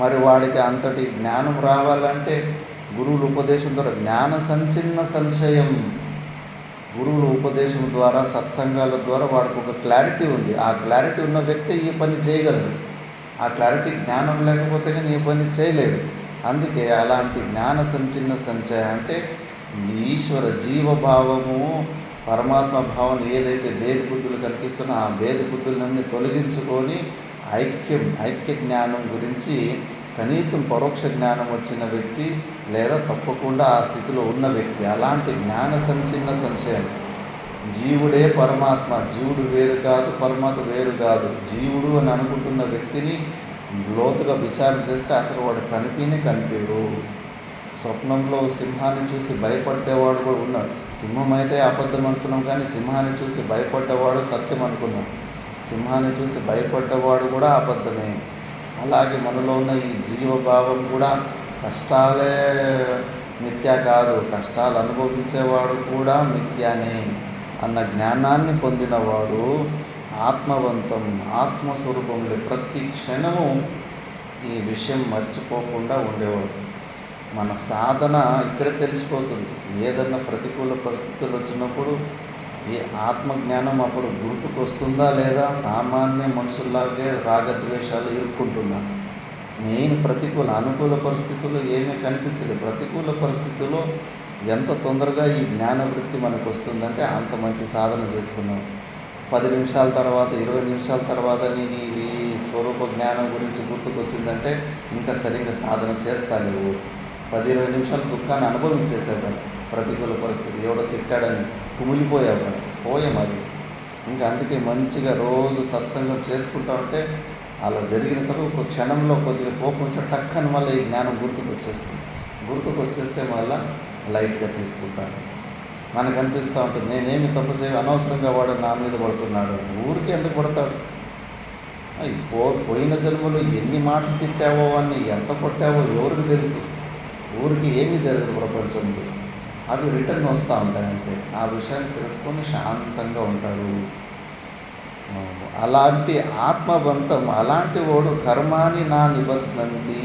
మరి వాడికి అంతటి జ్ఞానం రావాలంటే గురువుల ఉపదేశం ద్వారా జ్ఞాన సంచిన్న సంశయం, గురువుల ఉపదేశం ద్వారా సత్సంగాల ద్వారా వాడికి ఒక క్లారిటీ ఉంది. ఆ క్లారిటీ ఉన్న వ్యక్తి ఈ పని చేయగలడు. ఆ క్లారిటీ జ్ఞానం లేకపోతే కానీ ఈ పని చేయలేడు. అందుకే అలాంటి జ్ఞాన సంచిన్న సంచయం అంటే ఈశ్వర జీవభావము పరమాత్మ భావన ఏదైతే భేద బుద్ధులు కనిపిస్తున్నా ఆ భేద బుద్ధులన్నీ తొలగించుకొని ఐక్య జ్ఞానం గురించి కనీసం పరోక్ష జ్ఞానం వచ్చిన వ్యక్తి లేదా తప్పకుండా ఆ స్థితిలో ఉన్న వ్యక్తి. అలాంటి జ్ఞాన సంచిన్న సంశయం. జీవుడే పరమాత్మ, జీవుడు వేరు కాదు, పరమాత్మ వేరు కాదు. జీవుడు అని అనుకుంటున్న వ్యక్తిని లోతుగా విచారణ చేస్తే అసలు వాడు కనిపించడు. స్వప్నంలో సింహాన్ని చూసి భయపడేవాడు కూడా ఉన్నాడు. సింహం అయితే అబద్ధం అనుకున్నాం, కానీ సింహాన్ని చూసి భయపడ్డవాడు సత్యం అనుకున్నాం. సింహాన్ని చూసి భయపడ్డవాడు కూడా అబద్ధమే. అలాగే మనలో ఉన్న ఈ జీవభావం కూడా కష్టాలే మిథ్యా కాదు, కష్టాలు అనుభవించేవాడు కూడా మిథ్యానే అన్న జ్ఞానాన్ని పొందినవాడు ఆత్మవంతం, ఆత్మస్వరూపంలో ప్రతి క్షణము ఈ విషయం మర్చిపోకుండా ఉండేవాడు. మన సాధన ఇక్కడే తెలిసిపోతుంది. ఏదన్నా ప్రతికూల పరిస్థితులు వచ్చినప్పుడు ఈ ఆత్మజ్ఞానం అప్పుడు గుర్తుకొస్తుందా లేదా? సామాన్య మనుషుల్లాగే రాగద్వేషాలు ఇరుక్కుంటున్నాను. మెయిన్ అనుకూల పరిస్థితుల్లో ఏమీ కనిపించలేదు. ప్రతికూల పరిస్థితుల్లో ఎంత తొందరగా ఈ జ్ఞానవృత్తి మనకు వస్తుందంటే అంత మంచి సాధన చేసుకున్నాం. 10 నిమిషాల తర్వాత 20 నిమిషాల తర్వాత నేను ఈ స్వరూప జ్ఞానం గురించి గుర్తుకొచ్చిందంటే ఇంకా సరిగ్గా సాధన చేస్తాలేవు. 10-20 నిమిషాలు దుఃఖాన్ని అనుభవించేసేవాడు. ప్రతికూల పరిస్థితి ఎవడో తిట్టాడని కుమిలిపోయేవాడు. పోయాం అది. ఇంకా అందుకే మంచిగా రోజు సత్సంగం చేసుకుంటా ఉంటే అలా జరిగిన సభ ఒక క్షణంలో కొద్దిగా కోపం వచ్చి టక్కని మళ్ళీ ఈ జ్ఞానం గుర్తుకొచ్చేస్తే మళ్ళీ లైట్గా తీసుకుంటాను. మనకు అనిపిస్తూ ఉంటుంది నేనేమి తప్పు అనవసరంగా వాడు నా మీద పడుతున్నాడు. ఊరికి ఎందుకు పడతాడు? పోయిన జన్మలో ఎన్ని మాటలు తిట్టావో అని ఎంత కొట్టావో ఎవరికి తెలుసు? ఊరికి ఏమీ జరగదు ప్రపంచంలో. అవి రిటర్న్ వస్తూ ఉంటాయి అంతే. ఆ విషయాన్ని తెలుసుకొని శాంతంగా ఉంటాడు. అలాంటి ఆత్మబంధం అలాంటి వాడు కర్మాని నా నిబద్ధంతి.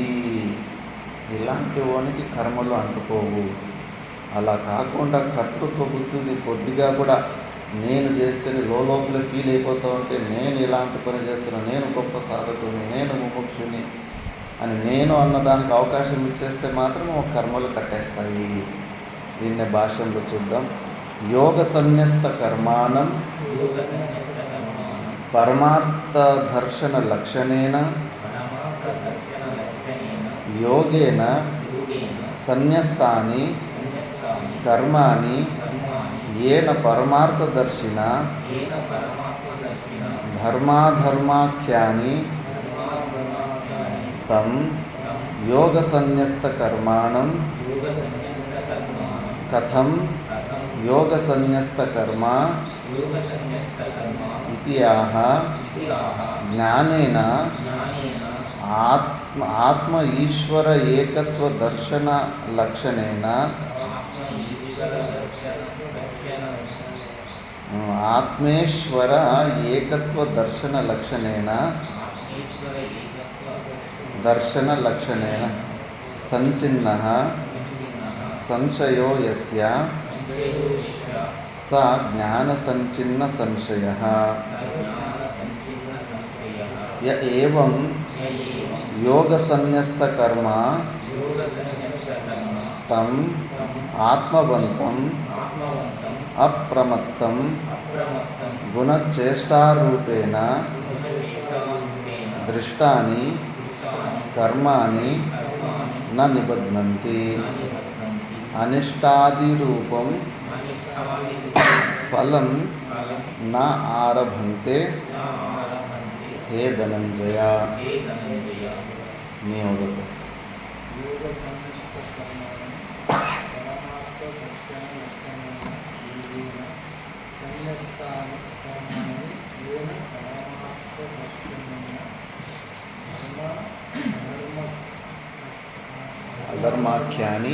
ఇలాంటి వానికి కర్మలు అంటుకోవు. అలా కాకుండా కర్తృత్వ బుద్ధిని కొద్దిగా కూడా నేను చేస్తేనే లోపలే ఫీల్ అయిపోతూ ఉంటే నేను ఇలాంటి పని చేస్తున్నా, నేను గొప్ప సాధకుని, నేను ముముక్షుని అని నేను అన్నదానికి అవకాశం ఇచ్చేస్తే మాత్రం ఒక కర్మలు కట్టేస్తాయి. దీన్నే భాష్యంలో చూద్దాం. యోగ సన్యస్త కర్మాణం పరమార్థ దర్శన లక్షణేన యోగేన సన్యస్తాని కర్మాణి ఏన పరమార్థదర్శిన ధర్మాధర్మాఖ్యాని తం యోగ సన్యస్త కర్మాణం కథం యోగ సన్యస్త కర్మ ఇతి ఆహ జ్ఞానేన ఆత్మ ఈశ్వర ఏకత్వ దర్శన లక్షణేన ఆత్మేశ్వర ఏకత్వ దర్శన లక్షణేన సంచిన్నః సంశయో యస్య స జ్ఞాన సంచిన్న సంశయః య ఏవం యోగ సన్యస్త కర్మ తం ఆత్మవంతం అప్రమత్తం గుణచేష్టారూపేణ దృష్టాని కర్మాణి న నిబధ్నంతి అనిష్టాదిరూపం ఫలం న ఆరభంతే హే ధనంజయ. మీ అవుతుంది. అధర్మాఖ్యాని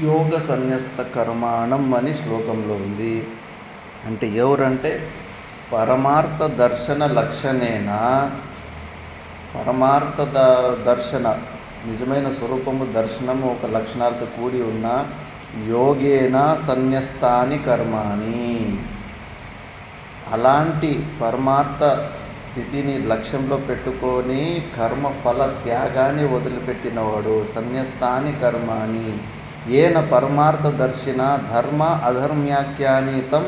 యోగ సన్యస్త కర్మాణం అని శ్లోకంలో ఉంది. అంటే ఎవరంటే పరమార్థ దర్శన లక్షణేన పరమార్థ దర్శన నిజమైన స్వరూపము దర్శనము ఒక లక్షణాలతో కూడి ఉన్న యోగేన సన్యస్తాని కర్మాణి అలాంటి పరమార్థ స్థితిని లక్ష్యంలో పెట్టుకొని కర్మ ఫల త్యాగాన్ని వదిలిపెట్టినవాడు సన్యస్తాని కర్మాణి ఏన పరమార్థదర్శిన ధర్మ అధర్మ్యాఖ్యానీతం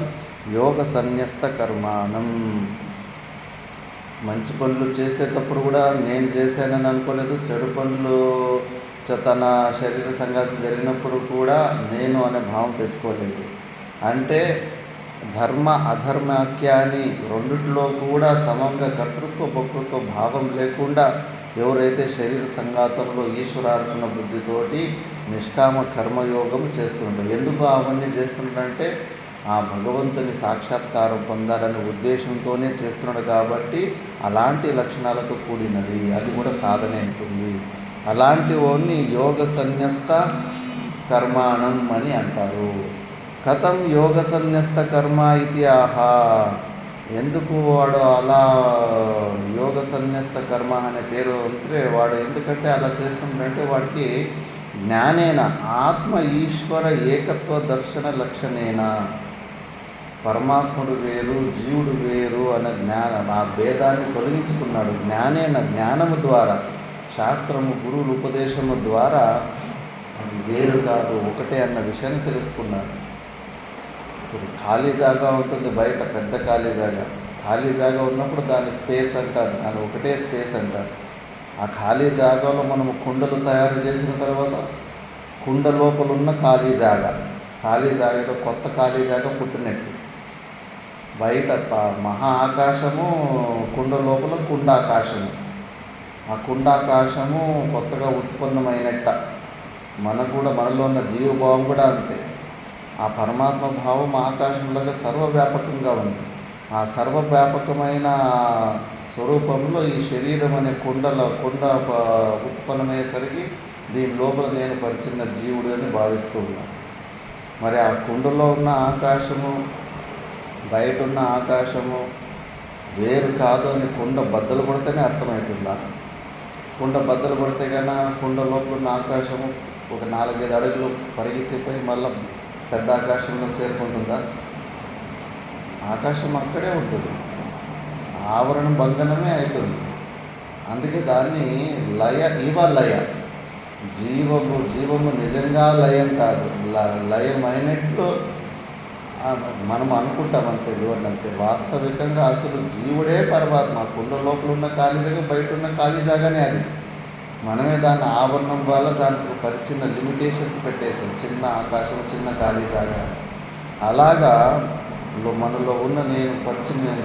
యోగ సన్యస్త కర్మాణం. మంచి పనులు చేసేటప్పుడు కూడా నేను చేశానని అనుకోలేదు, చెడు పనులు తన శరీర సంఘాతం జరిగినప్పుడు కూడా నేను అనే భావం తెచ్చుకోలేదు. అంటే ధర్మ అధర్మాఖ్యాని రెండిట్లో కూడా సమంగా కర్తృత్వ భోక్తృత్వ భావం లేకుండా ఎవరైతే శరీర సంఘాతంలో ఈశ్వరార్పణ బుద్ధితోటి నిష్కామ కర్మయోగం చేస్తుంటారు. ఎందుకు అవన్నీ చేస్తుంటారంటే ఆ భగవంతుని సాక్షాత్కారం పొందాలనే ఉద్దేశంతోనే చేస్తున్నాడు కాబట్టి అలాంటి లక్షణాలతో కూడినది, అది కూడా సాధనే ఉంటుంది. అలాంటి వాడిని యోగ సన్యస్త కర్మాణం అని అంటారు. కథం యోగ సన్యస్త కర్మ ఇది ఆహా. ఎందుకు వాడు అలా యోగ సన్యస్త కర్మ అనే పేరు ఉంటే వాడు ఎందుకంటే అలా చేస్తుంటే వాడికి జ్ఞానేన ఆత్మ ఈశ్వర ఏకత్వ దర్శన లక్షణేన, పరమాత్ముడు వేరు జీవుడు వేరు అనే ఆ భేదాన్ని తొలగించుకున్నాడు. జ్ఞానేన జ్ఞానము ద్వారా, శాస్త్రము గురువుల ఉపదేశము ద్వారా అది వేరు కాదు ఒకటే అన్న విషయాన్ని తెలుసుకున్నాడు. ఇప్పుడు ఖాళీ జాగా ఉంటుంది బయట, పెద్ద ఖాళీ జాగా ఉన్నప్పుడు దాన్ని స్పేస్ అంటారు, దాన్ని ఒకటే స్పేస్ అంటారు. ఆ ఖాళీ జాగాలో మనము కుండలు తయారు చేసిన తర్వాత కుండ లోపల ఉన్న ఖాళీ జాగాతో కొత్త ఖాళీ జాగా పుట్టినట్టు. బయట మహా ఆకాశము, కుండ లోపల కుండాకాశము. ఆ కుండాకాశము కొత్తగా ఉత్పన్నమైనట్ట మనలో ఉన్న జీవభావం కూడా అంతే. ఆ పరమాత్మ భావం ఆకాశంలాగా సర్వవ్యాపకంగా ఉంది. ఆ సర్వవ్యాపకమైన స్వరూపంలో ఈ శరీరం అనే కుండ ఉత్పన్నమయ్యేసరికి దీని లోపల నేను పరిచిన జీవుడు అని భావిస్తూ ఉన్నాను. మరి ఆ కుండలో ఉన్న ఆకాశము బయట ఉన్న ఆకాశము వేరు కాదు అని కుండ బద్దలు కొడితేనే అర్థమవుతుందా? కుండ బద్దలు కొడితే కన్నా కుండ లోపల ఉన్న ఆకాశము ఒక 4-5 అడుగులు పరిగెత్తిపోయి మళ్ళీ పెద్ద ఆకాశంలో చేరుకుంటుందా? ఆకాశం అక్కడే ఉంటుంది, ఆవరణ భంగనమే అవుతుంది. అందుకే దాన్ని లయ జీవము నిజంగా లయం కాదు, లయమైనట్లు మనం అనుకుంటాం అంతే. అంతే వాస్తవికంగా అసలు జీవుడే పరమాత్మ. కుండ లోపల ఉన్న ఖాళీ జాగా, బయట ఉన్న ఖాళీ జాగానే అది. మనమే దాని ఆవరణం వల్ల దానికి చిన్న లిమిటేషన్స్ పెట్టేసాం, చిన్న ఆకాశం చిన్న ఖాళీ జాగా. అలాగా మనలో ఉన్న నేను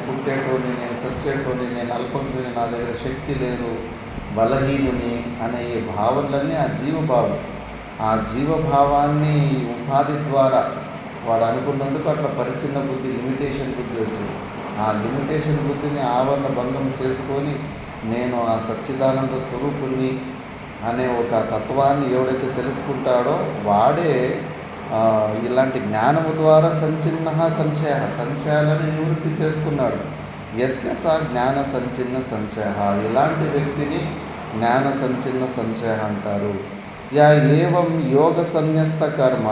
పుట్టేటోని, నేను సచ్చేటోని, నేను అల్పజ్ఞుని, నా దగ్గర శక్తి లేదు, బలహీనుని అనే ఈ భావనలన్నీ ఆ జీవభావం. ఆ జీవభావాన్ని ఉపాధి ద్వారా వాడు అనుకున్నందుకు అట్లా పరిచిన్న బుద్ధి, లిమిటేషన్ బుద్ధి వచ్చింది. ఆ లిమిటేషన్ బుద్ధిని ఆవరణ భంగం చేసుకొని నేను ఆ సచ్చిదానంద స్వరూపుణ్ణి అనే ఒక తత్వాన్ని ఎవడైతే తెలుసుకుంటాడో వాడే ఇలాంటి జ్ఞానము ద్వారా సంశయాలను నివృత్తి చేసుకున్నాడు. యస్య సా జ్ఞాన సంచిన్న సంశయ. ఇలాంటి వ్యక్తిని జ్ఞాన సంచిన్న సంశయ అంటారు. యా ఏవం యోగ సన్యస్త కర్మ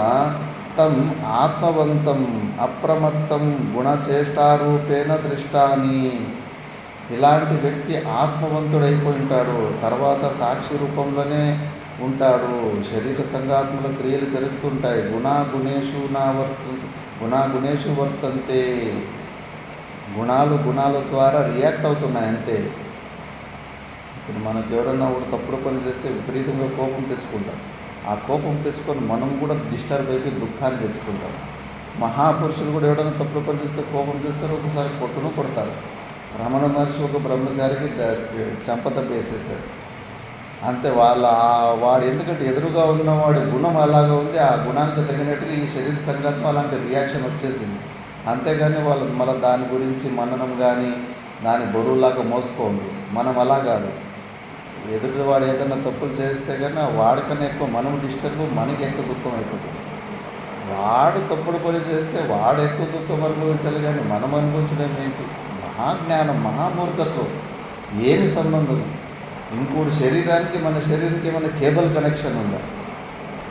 తం ఆత్మవంతం అప్రమత్తం గుణచేష్టారూపేణ దృష్టాని. ఇలాంటి వ్యక్తి ఆత్మవంతుడైపోయి ఉంటాడు, తర్వాత సాక్షి రూపంలోనే ఉంటాడు. శరీర సంఘాత్మక క్రియలు జరుగుతుంటాయి. గుణాగుణేషు వర్తంతే. గుణాల ద్వారా రియాక్ట్ అవుతున్నాయి అంతే. ఇప్పుడు మనకు ఎవరన్నా ఒక తప్పుడు పని చేస్తే విపరీతంగా కోపం తెచ్చుకుంటాం. ఆ కోపం తెచ్చుకొని మనం కూడా డిస్టర్బ్ అయిపోయి దుఃఖాన్ని తెచ్చుకుంటాం. మహాపురుషులు కూడా ఎవరైనా తప్పుడు పని చేస్తే కోపం చేస్తారు, ఒకసారి కొడతారు. రమణ మహర్షి ఒక బ్రహ్మచారికి చంపత వేసేసాడు అంతే. వాడు ఎందుకంటే ఎదురుగా ఉన్నవాడి గుణం అలాగా ఉంది, ఆ గుణానికి తగినట్టుగా ఈ శరీర సంఘాత్మ అలాంటి రియాక్షన్ వచ్చేసింది. అంతేగాని వాళ్ళు మళ్ళీ దాని గురించి మననం కానీ దాని బరువులాగా మోసుకోండు. మనం అలా కాదు. ఎదుటి వాడు ఏదైనా తప్పులు చేస్తే కానీ వాడికన్నా ఎక్కువ మనం డిస్టర్బ్, మనకి ఎక్కువ దుఃఖం అయిపోతుంది. వాడు తప్పుడు పని చేస్తే వాడు ఎక్కువ దుఃఖం అనుభవించాలి, కానీ మనం అనుభవించడం ఏంటి? మహాజ్ఞానం, మహామూర్ఖత్వం. ఏమి సంబంధం? ఇంకోటి శరీరానికి మన కేబుల్ కనెక్షన్ ఉందా?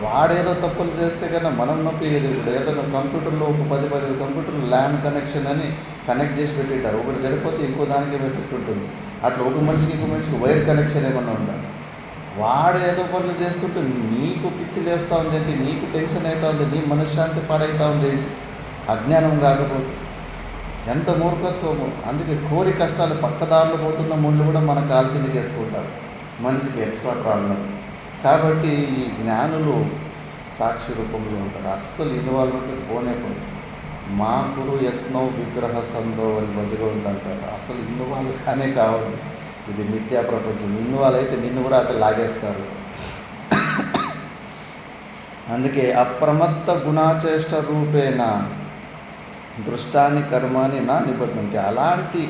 వాడేదో తప్పులు చేస్తే కన్నా మనం నొప్పి ఏదైనా కంప్యూటర్లో ఒక 10 కంప్యూటర్లు ల్యాన్ కనెక్షన్ అని కనెక్ట్ చేసి పెట్టింటారు. ఒకటి చెడిపోతే ఇంకో దానికి ఎఫెక్ట్ ఉంటుంది. అట్లా ఒక మనిషికి ఇంకో మనిషికి వైర్ కనెక్షన్ ఏమన్నా ఉందా? వాడు ఏదో పనులు చేస్తుంటే నీకు పిచ్చి లేస్తూ ఉందేంటి, నీకు టెన్షన్ అవుతా ఉంది, నీ మనశ్శాంతి పాడవుతూ ఉందేంటి? అజ్ఞానం కాకపోతే ఎంత మూర్ఖత్వము. అందుకే కోరి కష్టాలు పక్కదారులు పోతున్న ముళ్ళు కూడా మన కాలు కిందకి వేసుకుంటారు, మనిషికి ఎక్స్ట్రా ప్రాబ్లం. కాబట్టి ఈ జ్ఞానులు సాక్షి రూపంలో ఉంటారు, అస్సలు ఇన్వాల్వ్మెంట్ పోనే పోదు. మా గురు యత్నో విగ్రహ సందో అని భజగోవింద అంటారు. అసలు ఇన్వాల్వ్ కానే కావాలి. ఇది మిథ్యా ప్రపంచం. ఇన్వాల్వ్ అయితే నిన్ను కూడా అట్లా లాగేస్తారు. అందుకే అప్రమత్త గుణాచేష్ట రూపేణ దృష్టాని కర్మాని నా నిబద్ధంటే. అలాంటి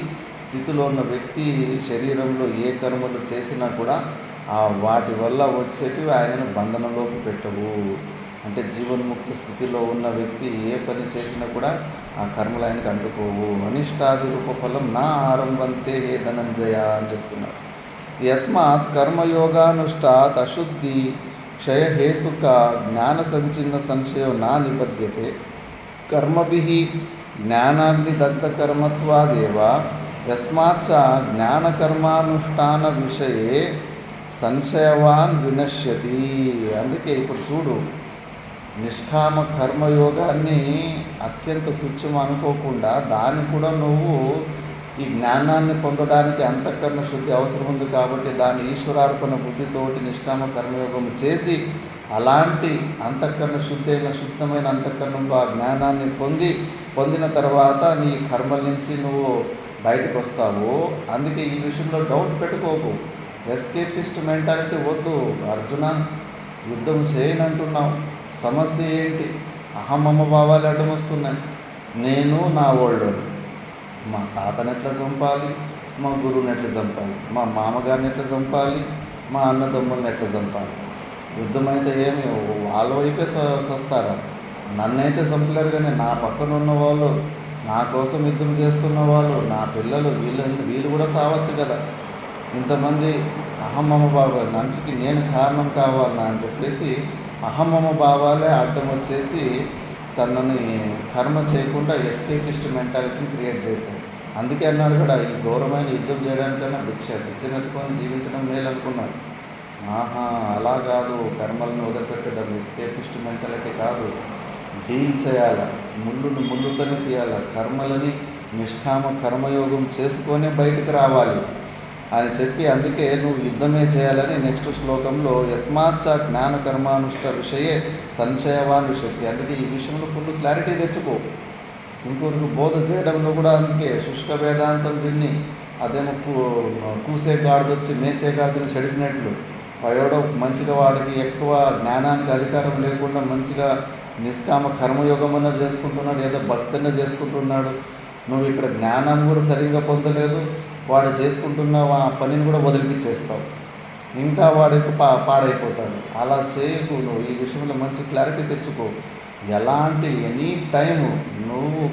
స్థితిలో ఉన్న వ్యక్తి శరీరంలో ఏ కర్మలు చేసినా కూడా వాటి వల్ల వచ్చేటివి ఆయనను బంధనంలోకి పెట్టవు. అంటే జీవన్ముక్త స్థితిలో ఉన్న వ్యక్తి ఏ పని చేసినా కూడా ఆ కర్మలు ఆయనకు అంటుకోవు. అనిష్టాది రూపఫలం నా ఆరంభంతే హే ధనంజయ అని చెప్తున్నారు. యస్మాత్ కర్మయోగానుష్ఠాత్ అశుద్ధి క్షయహేతుక జ్ఞాన సంచిన్న సంశయం నా నిబధ్యతే కర్మభిః జ్ఞానాగ్నిదగ్ధకర్మత్వాదేవ యస్మాచ్చ జ్ఞానకర్మానుష్ఠాన విషయే సంశయవాన్ వినశ్యతి. అందుకే ఇప్పుడు చూడు, నిష్కామ కర్మయోగాన్ని అత్యంత తుచ్చం అనుకోకుండా దాన్ని కూడా నువ్వు ఈ జ్ఞానాన్ని పొందడానికి అంతఃకరణ శుద్ధి అవసరం ఉంది కాబట్టి దాన్ని ఈశ్వరార్పణ బుద్ధితోటి నిష్కామ కర్మయోగం చేసి అలాంటి అంతఃకరణ శుద్ధమైన అంతఃకరణంలో ఆ జ్ఞానాన్ని పొందిన తర్వాత నీ కర్మల నుంచి నువ్వు బయటకు వస్తావు. అందుకే ఈ విషయంలో డౌట్ పెట్టుకోకు. ఎస్కేపిస్ట్ మెంటాలిటీ వద్దు. అర్జున, యుద్ధం చేయనంటున్నావు, సమస్య ఏంటి? అహమమ్మ భావాలు అడ్డం వస్తున్నాయి. నేను నా వాళ్ళు, మా తాతని ఎట్లా చంపాలి, మా గురువుని ఎట్లా చంపాలి, మా మామగారిని ఎట్లా చంపాలి, మా అన్నదమ్ముల్ని ఎట్లా చంపాలి. యుద్ధం అయితే ఏమి వాళ్ళ వైపే సస్తారా? నన్నైతే చంపలేరు, కానీ నా పక్కన ఉన్న వాళ్ళు, నా కోసం యుద్ధం చేస్తున్న వాళ్ళు, నా పిల్లలు, వీళ్ళు కూడా సావచ్చు కదా. ఇంతమంది అహమ్మమ భావాలు, అందుకే నేను కారణం కావాలన్నా అని చెప్పేసి అహమ్మమ భావాలే అడ్డం వచ్చేసి తనని కర్మ చేయకుండా ఎస్కేపిస్ట్ మెంటాలిటీని క్రియేట్ చేశారు. అందుకే అన్నాడు కూడా, ఈ ఘోరమైన యుద్ధం చేయడానికన్నా బిచ్చమెత్తుకొని జీవించడం మేలు అనుకున్నాడు. అలా కాదు, కర్మలను వదిలిపెట్టడం ఎస్కేపిస్ట్ మెంటాలిటీ కాదు. డీల్ చేయాల, ముళ్ళుతోనే తీయాల, కర్మలని నిష్కామ కర్మయోగం చేసుకొనే బయటకు రావాలి అని చెప్పి, అందుకే నువ్వు యుద్ధమే చేయాలని నెక్స్ట్ శ్లోకంలో యస్మాచ్చ జ్ఞాన కర్మానుష్ఠ విషయే సంశయవాన్ విషక్తి. అందుకే ఈ విషయంలో ఫుల్ క్లారిటీ తెచ్చుకో. ఇంకొకరికి బోధ చేయడంలో కూడా అందుకే శుష్క వేదాంతం విన్ని అదేమో కూసే గాడిదొచ్చి మేసే గాడిదని చెడిపినట్లు వాడో మంచిగా వాడికి ఎక్కువ జ్ఞానానికి అధికారం లేకుండా మంచిగా నిష్కామ కర్మయోగమన్నా చేసుకుంటున్నాడు, ఏదో భక్తిని చేసుకుంటున్నాడు. నువ్వు ఇక్కడ జ్ఞానం కూడా సరిగ్గా పొందలేదు, వాడు చేసుకుంటున్న ఆ పనిని కూడా వదిలిపించేస్తావు, ఇంకా వాడికి పాడైపోతాడు. అలా చేయకు. నువ్వు ఈ విషయంలో మంచి క్లారిటీ తెచ్చుకో. ఎలాంటి ఎనీ టైము నువ్వు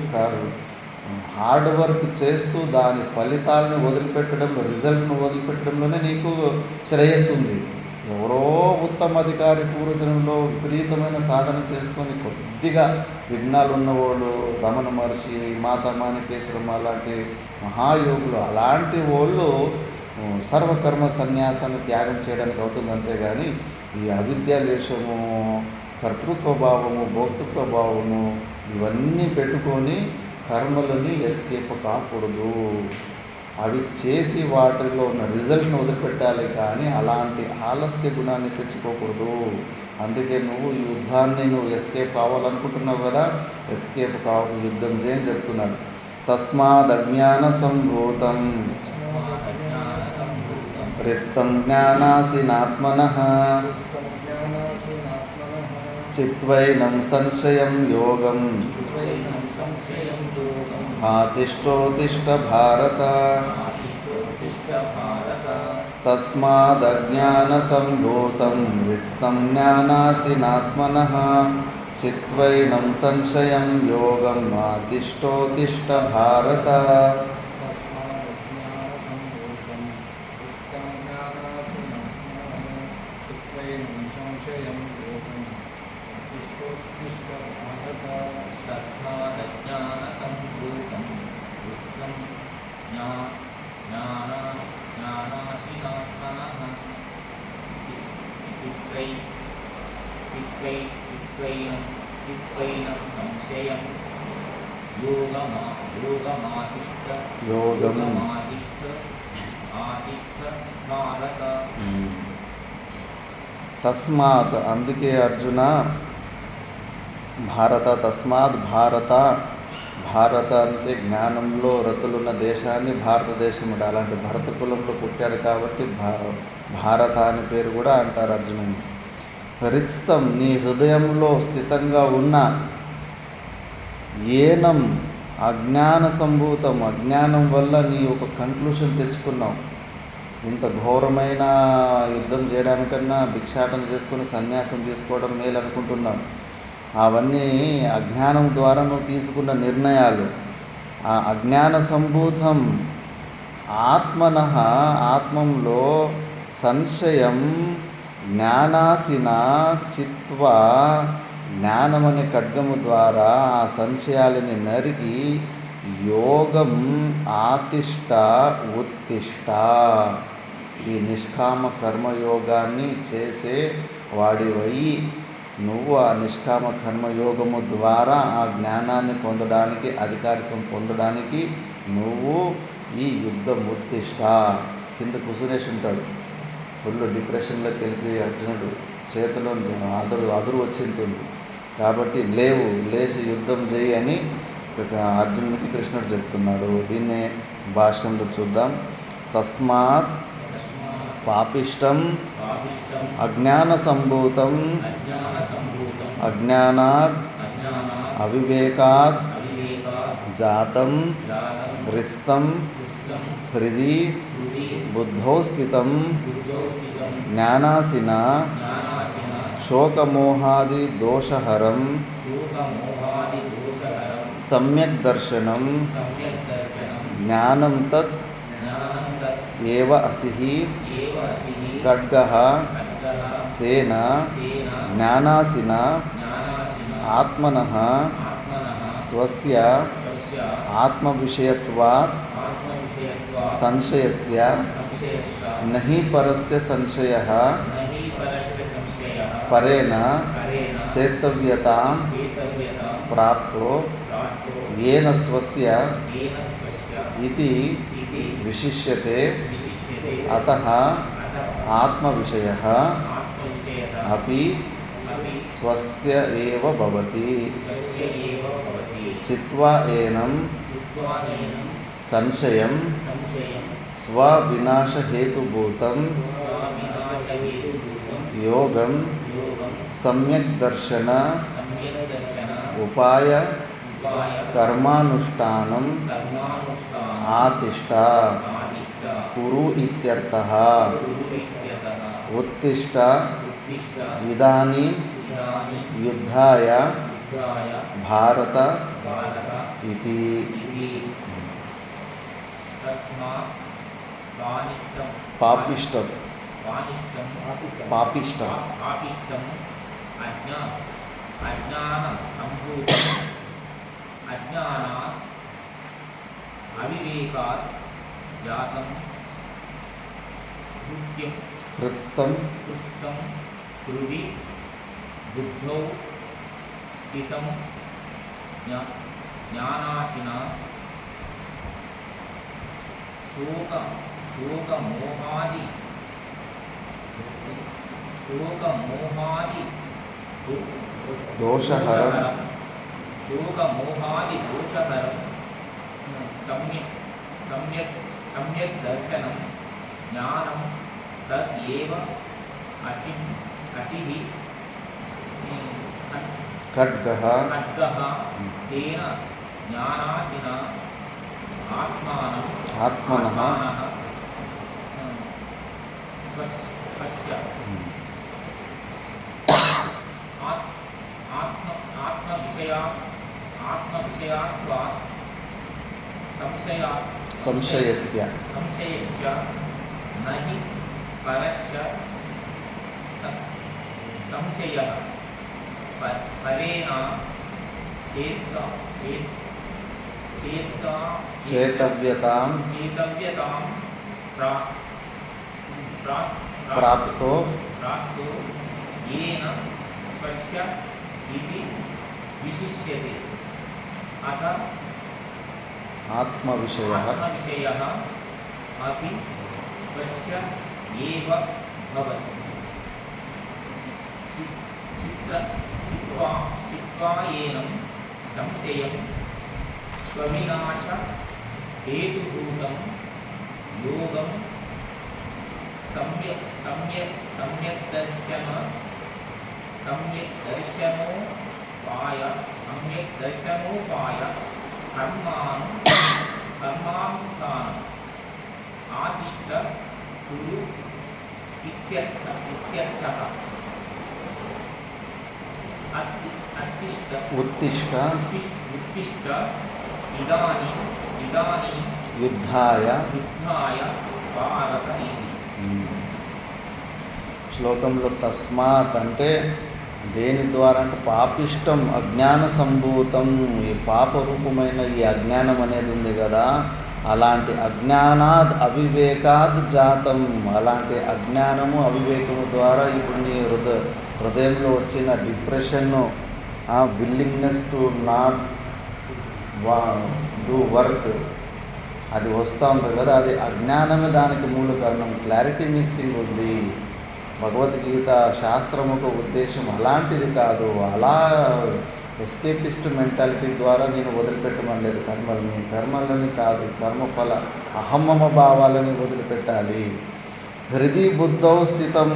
హార్డ్ వర్క్ చేస్తూ దాని ఫలితాలను వదిలిపెట్టడంలో, రిజల్ట్ను వదిలిపెట్టడంలోనే నీకు శ్రేయస్సు ఉంది. ఎవరో ఉత్తమ అధికారి పూర్వజనంలో విపరీతమైన సాధన చేసుకొని కొద్దిగా విఘ్నాలు ఉన్నవాళ్ళు, రమణ మహర్షి, మాతా మాణికేశ్వరమ్మ లాంటి మహాయోగులు, అలాంటి వాళ్ళు సర్వకర్మ సన్యాసాన్ని త్యాగం చేయడానికి అవుతుంది. అంతేగాని ఈ అవిద్యాలేశము, కర్తృత్వ భావము, భోక్తృత్వ భావము ఇవన్నీ పెట్టుకొని కర్మలని ఎస్కేప్ కాకూడదు. అవి చేసి వాటిలో ఉన్న రిజల్ట్ని వదిలిపెట్టాలి, కానీ అలాంటి ఆలస్య గుణాన్ని తెచ్చుకోకూడదు. అందుకే నువ్వు ఈ యుద్ధాన్ని ఎస్కేప్ కావాలనుకుంటున్నావు కదా, ఎస్కేప్ కావు, యుద్ధం చేయని చెప్తున్నాడు. తస్మాద్ అజ్ఞాన సంభూతం ప్రస్తం జ్ఞానాసినాత్మనః చిత్వైనం సంశయం యోగం ఆతిష్టోతిష్ట భారత తస్మాదజ్ఞాన సంభూతం విత్స్తం జ్ఞానాసినాత్మనః చిత్వైనం సంశయం యోగం ఆతిష్టోతిష్ట భారత. చిత్వైనం సంశయం యోగమాతిష్ట యోగం. ఆతిష్ట భారత. తస్మాత్ అందుకే అర్జున, భారత తస్మాత్ భారత, భారత అంటే జ్ఞానంలో రతులున్న దేశాన్ని భారతదేశం అంటారు. అలాంటి భరత కులంలో పుట్టాడు కాబట్టి భారత అని పేరు కూడా అంటారు అర్జునుని. హృత్స్థం నీ హృదయంలో స్థితంగా ఉన్న, ఏనం అజ్ఞాన సంభూతం అజ్ఞానం వల్ల నీ ఒక కన్క్లూషన్ తెచ్చుకున్నావు. ఇంత ఘోరమైన యుద్ధం చేయడానికన్నా భిక్షాటన చేసుకుని సన్యాసం తీసుకోవడం మేలు అనుకుంటున్నావు. అవన్నీ అజ్ఞానం ద్వారా నువ్వు తీసుకున్న నిర్ణయాలు. ఆ అజ్ఞాన సంభూతం ఆత్మనః ఆత్మంలో సంశయం జ్ఞానాసిన చిత్వా జ్ఞానమనే ఖడ్గము ద్వారా ఆ సంశయాలని నరిగి యోగం ఆతిష్ట ఉత్తిష్ట ఈ నిష్కామ కర్మయోగాన్ని చేసే వాడివై నువ్వు ఆ నిష్కామ కర్మయోగము ద్వారా ఆ జ్ఞానాన్ని పొందడానికి అధికారిత్వం పొందడానికి నువ్వు ఈ యుద్ధం ఉత్తిష్ట. కింద కుసునేసి ఉంటాడు, ఫుల్ డిప్రెషన్లోకి వెళ్ళి అర్జునుడు చేతిలో అదురు వచ్చి ఉంటుంది. కాబట్టి లేవు, లేచి యుద్ధం చేయి అని అర్జునుడికి కృష్ణుడు చెప్తున్నాడు. దీన్నే భాష్యంలో చూద్దాం. తస్మాత్ పాపిష్టం అజ్ఞాన సంభూతం అజ్ఞానాత్ అవివేకాత్ జాతం హృత్స్థం హృది బుద్ధౌ స్థితం జ్ఞానాసిన శోకమోహాది దోషహరం సమ్యక్ దర్శనం జ్ఞానం తత్ ఏవ అసిహి ఖడ్గః తేన జ్ఞానాసిన ఆత్మనః స్వస్య ఆత్మవిషయత్వాత్ సంశయస్య నహి పరస్య సంశయః పరేణ చేతవ్యతాం ప్రాప్తో येन स्वस्य इति विशिष्यते अतः आत्मविषयः अपि स्वस्य एव भवति चित्वा एनं संशयं स्वविनाशहेतुभूतं योगं सम्यक् दर्शन उपाय कर्मानुष्ठानं आतिष्ठ कुरु इत्यर्थः उत्तिष्ठ इदानीं युद्धाय भारत इति. पापिष्टं पापिष्टं अज्ञानात् अविवेकात् जातं हृत्स्थं हृदि बुद्धौ स्थितं ज्ञानाशिना शोकमोहादि दोषहरं शोकमोहादि दोषहरं सम्यक् दर्शनं ज्ञानं तत् एव असिः खड्गः तेन ज्ञानासिना आत्मनः स्वस्य आत्मविषयात्वात् संशयस्य न हि परस्य संशयः परेण चेतव्यतां प्राप्तो येन स्वस्य इति विशिष्यते अत आत्मविषयः आत्मविषयः अपि स्वस्य एव भवति चित्वा येनं संशयं स्वविनाश हेतुभूतं योगं सम्यक् दर्शनोपाय कर्मानुष्ठानम् आदिष्ट कुरु इत्यर्थः उत्तिष्ठ इदानीं युद्धाय భారత ఇది. శ్లోకంలో తస్మాత్ అంటే దేని ద్వారా అంటే పాపిష్టం అజ్ఞాన సంభూతం, ఈ పాప రూపమైన ఈ అజ్ఞానం అనేది ఉంది కదా, అలాంటి అజ్ఞానాద్ అవివేకాద్ జాతం, అలాంటి అజ్ఞానము అవివేకము ద్వారా ఇప్పుడు నీ హృదయంలో వచ్చిన డిప్రెషన్ను, willingness to not do work, అది వస్తూ ఉంటుంది కదా, అది అజ్ఞానమే దానికి మూల కారణం. క్లారిటీ మిస్సింగ్ ఉంది. భగవద్గీత శాస్త్రం ఒక ఉద్దేశం అలాంటిది కాదు. అలా ఎస్కేపిస్ట్ మెంటాలిటీ ద్వారా నేను వదిలిపెట్టమనలేదు కర్మలని కాదు, కర్మఫల అహమ్మమ భావాలని వదిలిపెట్టాలి. హృది బుద్ధౌ స్థితం,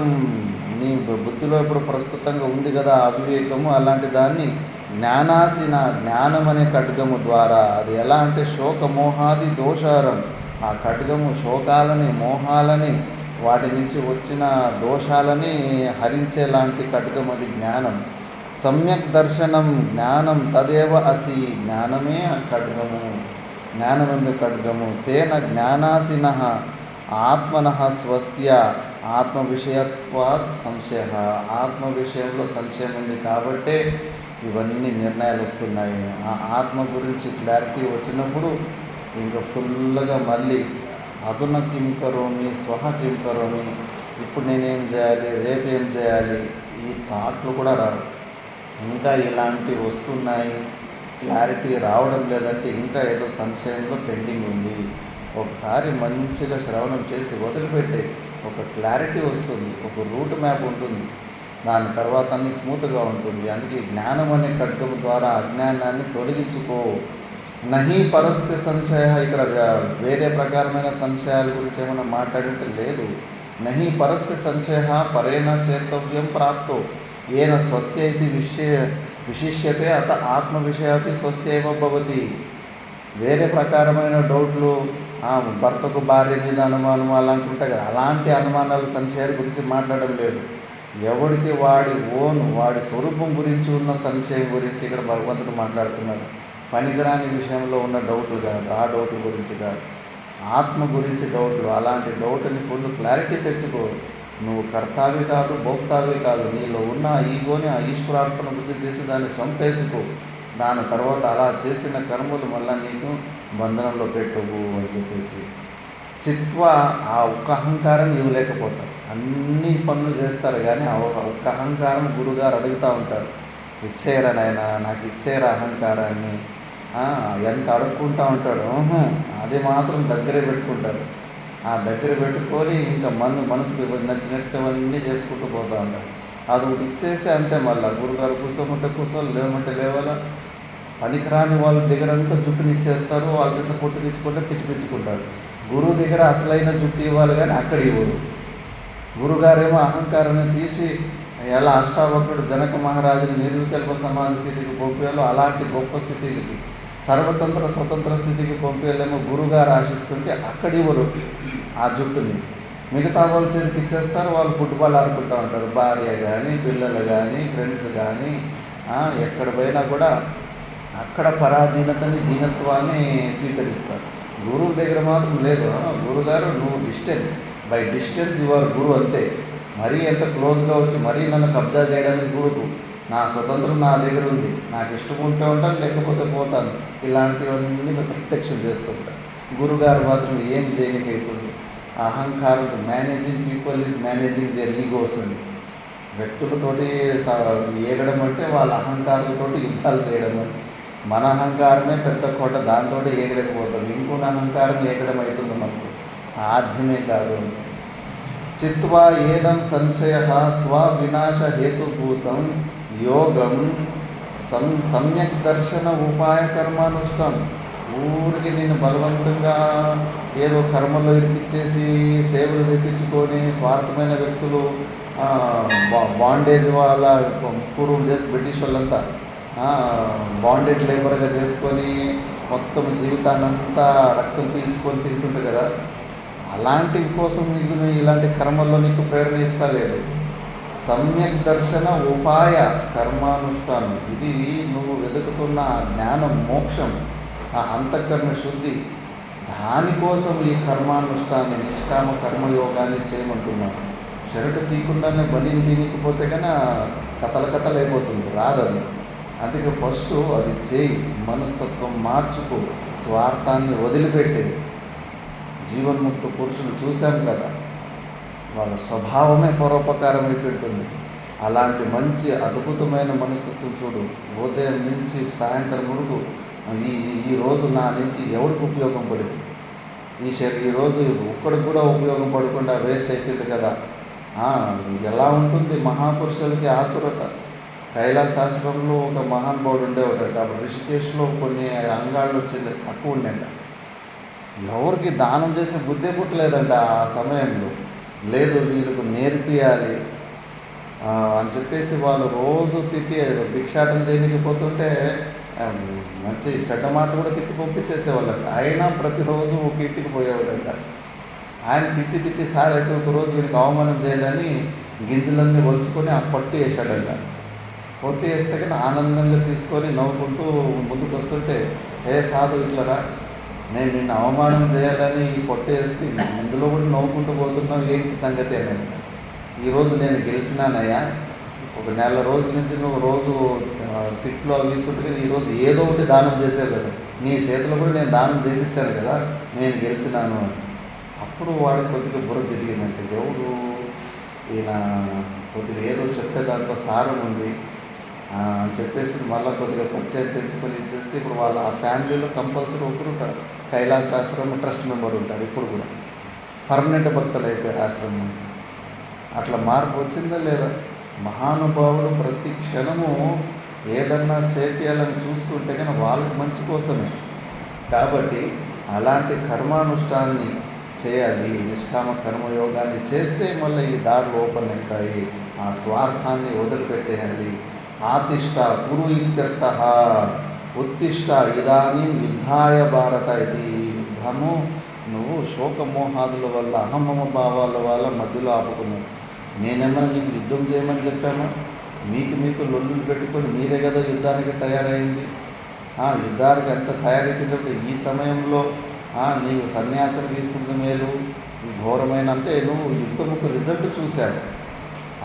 నీ బుద్ధిలో ఇప్పుడు ప్రస్తుతంగా ఉంది కదా అవివేకము, అలాంటి దాన్ని జ్ఞానాసిన జ్ఞానం అనే ఖడ్గము ద్వారా, అది ఎలా అంటే శోకమోహాది దోషారం, ఆ ఖడ్గము శోకాలని మోహాలని వాటి నుంచి వచ్చిన దోషాలని హరించేలాంటి ఖడ్గం, అది జ్ఞానం. సమ్యక్ దర్శనం జ్ఞానం తదేవ అసి, జ్ఞానమే ఆ ఖడ్గము, జ్ఞానమే ఖడ్గము. తేన జ్ఞానాసిన ఆత్మన స్వస్య ఆత్మ విషయత్వాత్ సంశయ, ఆత్మ విషయంలో సంశయం ఉంది కాబట్టే ఇవన్నీ నిర్ణయాలు వస్తున్నాయి. ఆ ఆత్మ గురించి క్లారిటీ వచ్చినప్పుడు ఇంకా ఫుల్గా మళ్ళీ అధున కిం కరోమి స్వహ కిం కరోమి, ఇప్పుడు నేనేం చేయాలి, రేపు ఏం చేయాలి, ఈ థాట్లు కూడా రావు. ఇంకా ఇలాంటివి వస్తున్నాయి, క్లారిటీ రావడం లేదంటే ఇంకా ఏదో సంశయంలో పెండింగ్ ఉంది. ఒకసారి మంచిగా శ్రవణం చేసి వదిలిపెట్టే ఒక క్లారిటీ వస్తుంది, ఒక రూట్ మ్యాప్ ఉంటుంది, దాని తర్వాత అన్నీ స్మూత్గా ఉంటుంది. అందుకే జ్ఞానం అనే ఖడ్గం ద్వారా అజ్ఞానాన్ని తొలగించుకో. నహి పరస్య సంశయ, ఇక్కడ వేరే ప్రకారమైన సంశయాల గురించి ఏమైనా మాట్లాడితే లేదు. నహి పరస్య సంశయ పరేణ చేతవ్యం ప్రాప్తో ఏన స్వస్య ఇది విశిష్యతే అత ఆత్మ విషయాపి స్వస్యైవ భవతి. వేరే ప్రకారమైన డౌట్లు, భర్తకు భార్య మీద అనుమానం అలాంటి ఉంటాయి కదా, అలాంటి అనుమానాల సంశయాల గురించి మాట్లాడడం లేదు. ఎవడికి వాడి స్వరూపం గురించి ఉన్న సంశయం గురించి ఇక్కడ భగవంతుడు మాట్లాడుతున్నాడు. పనికిరాని విషయంలో ఉన్న డౌట్లు కాదు, ఆ డౌట్ల గురించి కాదు, ఆత్మ గురించి డౌట్లు. అలాంటి డౌట్ని ఫుల్ క్లారిటీ తెచ్చుకో. నువ్వు కర్తావి కాదు, భోక్తావి కాదు, నీలో ఉన్న ఈగోని ఆ ఈశ్వరార్పణ బుద్ధి చేసి దాన్ని చంపేసుకో. దాని తర్వాత అలా చేసిన కర్మలు మళ్ళీ నీకు బంధనంలో పెట్టవు అని చెప్పేసి చిత్వ, ఆ ఒక్క అహంకారం నీవు లేకపోతావు. అన్ని పనులు చేస్తారు కానీ ఆ ఒక్క అహంకారం గురుగారు అడుగుతూ ఉంటారు, ఇచ్చేయరా నాయన, నాకు ఇచ్చేయరా అహంకారాన్ని. ఎంత అడుక్కుంటూ ఉంటాడు, అది మాత్రం దగ్గరే పెట్టుకుంటారు. ఆ దగ్గర పెట్టుకొని ఇంకా మనసుకు నచ్చినట్టువన్నీ చేసుకుంటూ పోతూ ఉంటారు. అది ఒకటి ఇచ్చేస్తే అంతే, మళ్ళీ గురుగారు కూర్చోమంటే కూర్చోవాలి, లేవమంటే లేవాలా. పనికిరాని వాళ్ళ దగ్గర అంతా జుట్టుని ఇచ్చేస్తారు, వాళ్ళ చేత పొట్టుకిచ్చుకుంటే పిచ్చిపించుకుంటారు. గురువు దగ్గర అసలైన జుట్టు ఇవ్వాలి కానీ అక్కడ ఇవ్వరు. గురుగారేమో అహంకారాన్ని తీసి ఎలా అష్టావక్రుడు జనక మహారాజుని నిర్వికల్ప సమాధి స్థితికి పంపేయాలో అలాంటి గొప్ప స్థితికి, సర్వతంత్ర స్వతంత్ర స్థితికి పంపేయాలేమో గురుగారు ఆశిస్తుంటే అక్కడ ఇవ్వరు ఆ జుట్టుని. మిగతా వాళ్ళ చేతికి ఇచ్చేస్తారు, వాళ్ళు ఫుట్బాల్ ఆడుకుంటూ ఉంటారు. భార్య కానీ పిల్లలు కానీ ఫ్రెండ్స్ కానీ ఎక్కడ పోయినా కూడా అక్కడ పరాధీనతని దీనత్వాన్ని స్వీకరిస్తారు. గురువు దగ్గర మాత్రం లేదు. గురుగారు నువ్వు బై డిస్టెన్స్ యువర్ గురు అంతే. మరీ ఎంత క్లోజ్గా వచ్చి మరీ నన్ను కబ్జా చేయడానికి చూడకు. నా స్వతంత్రం నా దగ్గర ఉంది, నాకు ఇష్టం ఉంటే ఉంటాను, లేకపోతే పోతాను. ఇలాంటివన్నీ ప్రత్యక్షం చేస్తుంటాను. గురుగారు మాత్రం ఏం చేయడానికి అవుతుంది. అహంకారం managing people is managing their egos అని. వ్యక్తులతోటి ఏగడం అంటే వాళ్ళ అహంకారంతోటి యుద్ధాలు చేయడం అని. మన అహంకారమే పెద్ద కోట, దాంతో ఏగలేకపోతాం, ఇంకొక అహంకారం ఏగడం అవుతుంది మనకు, సాధ్యమే కాదు. చిత్వా ఏదం సంశయ స్వవినాశ హేతుభూతం యోగం సమ్యక్ దర్శన ఉపాయ కర్మానుష్టం. ఊరికి నేను బలవంతంగా ఏదో కర్మల్లో ఇరికిచ్చేసి సేవలు చేయించుకొని స్వార్థమైన వ్యక్తులు, బాండేజ్ వాళ్ళ పూర్వం చేసి బ్రిటిష్ వాళ్ళంతా బాండేజ్ లేబర్గా చేసుకొని మొత్తం జీవితాన్నంతా రక్తం పీల్చుకొని తింటుంటారు కదా, అలాంటి కోసం నీకు ఇలాంటి కర్మల్లో నీకు ప్రేరణ ఇస్తా లేదు. సమ్యక్ దర్శన ఉపాయ కర్మానుష్ఠానం, ఇది నువ్వు వెతుకుతున్న జ్ఞానం, మోక్షం, ఆ అంతఃకరణ శుద్ధి, దానికోసం ఈ కర్మానుష్ఠాన్ని, నిష్కామ కర్మయోగాన్ని చేయమంటున్నాను. షరటు తీయకుండానే బలిని తినకపోతే కన్నా కథలు అయిపోతుంది, రాదు అది. అందుకే ఫస్ట్ అది చేయి, మనస్తత్వం మార్చుకో, స్వార్థాన్ని వదిలిపెట్టే. జీవన్ముక్త పురుషులు చూశాం కదా, వాళ్ళ స్వభావమే పరోపకారం అయిపోతుంది. అలాంటి మంచి అద్భుతమైన మనస్తత్వం చూడు. ఉదయం నుంచి సాయంత్రం వరకు ఈ రోజు నా నుంచి ఎవరికి ఉపయోగం పడింది, ఈరోజు ఒక్కడికి కూడా ఉపయోగం పడకుండా వేస్ట్ అయిపోయింది కదా. ఎలా ఉంటుంది మహాపురుషులకి ఆతురత. కైలాసాశ్రమంలో ఒక మహానుభావుడు ఉండేవాడట. అప్పుడు ఋషికేశ్లో కొన్ని అంగాళ్ళు వచ్చేది తక్కువ ఉండేట. ఎవరికి దానం చేసే బుద్ధి పుట్టలేదంట ఆ సమయంలో. లేదు, వీళ్ళకు నేర్పియాలి అని చెప్పేసి వాళ్ళు రోజు తిట్టి భిక్షాటన చేయడానికి పోతుంటే మంచి చెడ్డ మాటలు కూడా తిట్టి పంపించేసేవాళ్ళంట. అయినా ప్రతిరోజు ఒక ఇంటికి పోయేవాడంట. ఆయన తిట్టి సార్ అయితే ఒకరోజు వీరికి అవమానం చేయాలని గింజలన్నీ ఒలుచుకొని ఆ పట్టు వేసాడంట. పొట్టు వేస్తే కానీ ఆనందంగా తీసుకొని నవ్వుకుంటూ ముందుకు వస్తుంటే, ఏ సాధు ఇట్లరా, నేను నిన్ను అవమానం చేయాలని ఈ పొట్టు వేస్తే ఇందులో కూడా నవ్వుకుంటూ పోతున్నావు, ఏంటి సంగతి అనేది. ఈరోజు నేను గెలిచినానయ్యా, ఒక నెల రోజుల నుంచి నువ్వు రోజు తిట్లో వీస్తుంటే ఈరోజు ఏదో ఒకటి దానం చేసావు కదా, నీ చేతిలో కూడా నేను దానం చేయించాను కదా, నేను గెలిచినాను అని. అప్పుడు వాడు కొద్దిగా బుర్ర తిరిగిందంటే, ఎవడు ఈయన కొద్దిగా ఏదో చెప్పే దాంట్లో సారం ఉంది అని చెప్పేసి మళ్ళీ కొద్దిగా పరిచయం పెంచుకొని ఇచ్చేస్తే ఇప్పుడు వాళ్ళ ఆ ఫ్యామిలీలో కంపల్సరీ ఒకరు ఉంటారు, కైలాసాశ్రమం ట్రస్ట్ మెంబర్ ఉంటారు. ఇప్పుడు కూడా పర్మనెంట్ భక్తులు అయిపోయారు ఆశ్రమం. అట్లా మార్పు వచ్చిందా లేదా? మహానుభావులు ప్రతి క్షణము ఏదన్నా చేయాలని చూస్తుంటే కానీ వాళ్ళకి మంచి కోసమే. కాబట్టి అలాంటి కర్మానుష్ఠాన్ని చేయాలి, నిష్కామ కర్మయోగాన్ని చేస్తే మళ్ళీ ఈ దారులు ఓపెన్ అవుతాయి. ఆ స్వార్థాన్ని వదిలిపెట్టేయాలి. ఆతిష్ట కురు ఇత్యర్థ, ఉత్తిష్ట ఇదానీం యుద్ధాయ భారత. ఇది యుద్ధము నువ్వు శోకమోహాదుల వల్ల, అహమ్మమ భావాల వల్ల మధ్యలో ఆపుకున్నావు. నేనేమన్నా నీకు యుద్ధం చేయమని చెప్పామా? మీకు లొల్లులు పెట్టుకొని మీరే కదా యుద్ధానికి తయారైంది. యుద్ధానికి ఎంత తయారైపోయిందంటే ఈ సమయంలో నీవు సన్యాసం తీసుకుంటే మేలు. ఘోరమైన అంటే నువ్వు యుద్ధముకు రిజల్ట్ చూశావు.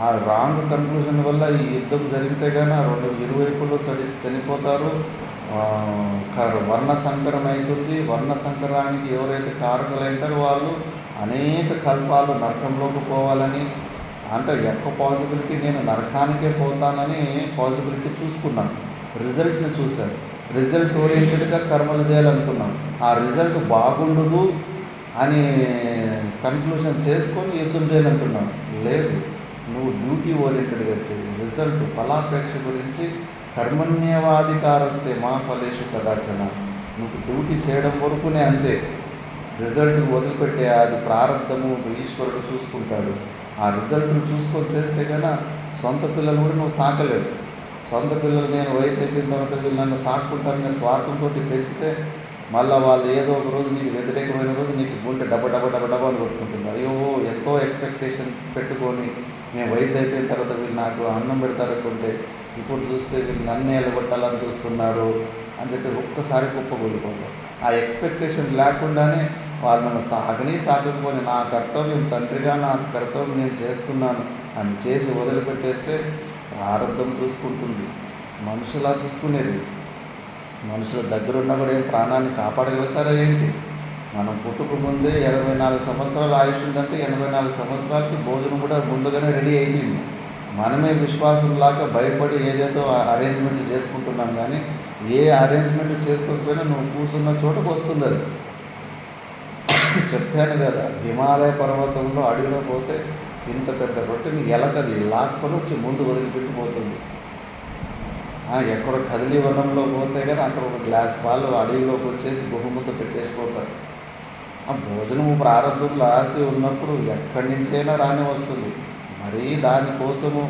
ఆ రాంగ్ కన్క్లూజన్ వల్ల ఈ యుద్ధం జరిగితే కానీ రెండు ఇరువైపులో చనిపోతారు. వర్ణ సంకరం అవుతుంది. వర్ణ సంకరానికి ఎవరైతే కారకులైంటారో వాళ్ళు అనేక కల్పాలు నరకంలోకి పోవాలని, అంటే ఎక్కువ పాసిబిలిటీ నేను నరకానికే పోతానని పాసిబిలిటీ చూసుకున్నాను. రిజల్ట్ని చూశాను. రిజల్ట్ ఓరియంటెడ్గా కర్మలు చేయాలనుకున్నాం. ఆ రిజల్ట్ బాగుండదు అని కన్క్లూజన్ చేసుకొని యుద్ధం చేయాలనుకున్నాం. లేదు, నువ్వు డ్యూటీ ఓరియంటెడ్గా చేయి. రిజల్ట్ ఫలాపేక్ష గురించి కర్మణ్యవాధికారస్తే మా ఫలేషు కదాచన. నువ్వు డ్యూటీ చేయడం వరకునే అంతే. రిజల్ట్ వదిలిపెట్టే అది ప్రారంభము ఈశ్వరుడు చూసుకుంటాడు. ఆ రిజల్ట్ను చూసుకొని చేస్తే కన్నా సొంత పిల్లలు కూడా నువ్వు సాకలేవు. సొంత పిల్లలు నేను వయసు అయిపోయిన తర్వాత వీళ్ళు నన్ను సాక్కుంటారనే స్వార్థంతో పెంచితే మళ్ళీ వాళ్ళు ఏదో ఒక రోజు నీకు వ్యతిరేకమైన రోజు నీకు గుండె డబ్బ అని కొట్టుకుంటుంది. అయ్యో, ఎంతో ఎక్స్పెక్టేషన్ పెట్టుకొని నేను వయసు అయిపోయిన తర్వాత వీళ్ళు నాకు అన్నం పెడతారనుకుంటే ఇప్పుడు చూస్తే వీళ్ళు నన్ను ఎలగొట్టాలని చూస్తున్నారు అని చెప్పి ఒక్కసారి కుప్పగొలిపోతారు. ఆ ఎక్స్పెక్టేషన్ లేకుండానే వాళ్ళు నన్ను సాగకపోని నా కర్తవ్యం, తండ్రిగా నా కర్తవ్యం నేను చేస్తున్నాను అని చేసి వదిలిపెట్టేస్తే ప్రారంభం చూసుకుంటుంది. మనుషులా చూసుకునేది. మనుషుల దగ్గర ఉన్నా కూడా ఏం ప్రాణాన్ని కాపాడగలుగుతారా ఏంటి? మనం పుట్టుకు ముందే 84 సంవత్సరాల ఆయుష్ ఉందంటే 84 సంవత్సరాలకి భోజనం కూడా ముందుగానే రెడీ అయిపోయింది. మనమే విశ్వాసంలాగా భయపడి ఏదేదో అరేంజ్మెంట్లు చేసుకుంటున్నాం, కానీ ఏ అరేంజ్మెంట్ చేసుకోకపోయినా నువ్వు కూర్చున్న చోటకు వస్తుంది అది. చెప్పాను కదా, హిమాలయ పర్వతంలో అడవిలో పోతే ఇంత పెద్ద రొట్టెని ఎలకది లాక్కొని వచ్చి ముందు వదిలిపెట్టిపోతుంది. ఎక్కడ కదిలి వనంలో పోతే కానీ అక్కడ ఒక గ్లాస్ పాలు అడవిలోకి వచ్చేసి గుహ ముందు పెట్టేసిపోతారు. ఆ భోజనము ప్రారంభంలో రాసి ఉన్నప్పుడు ఎక్కడి నుంచైనా రాని వస్తుంది. మరీ దానికోసము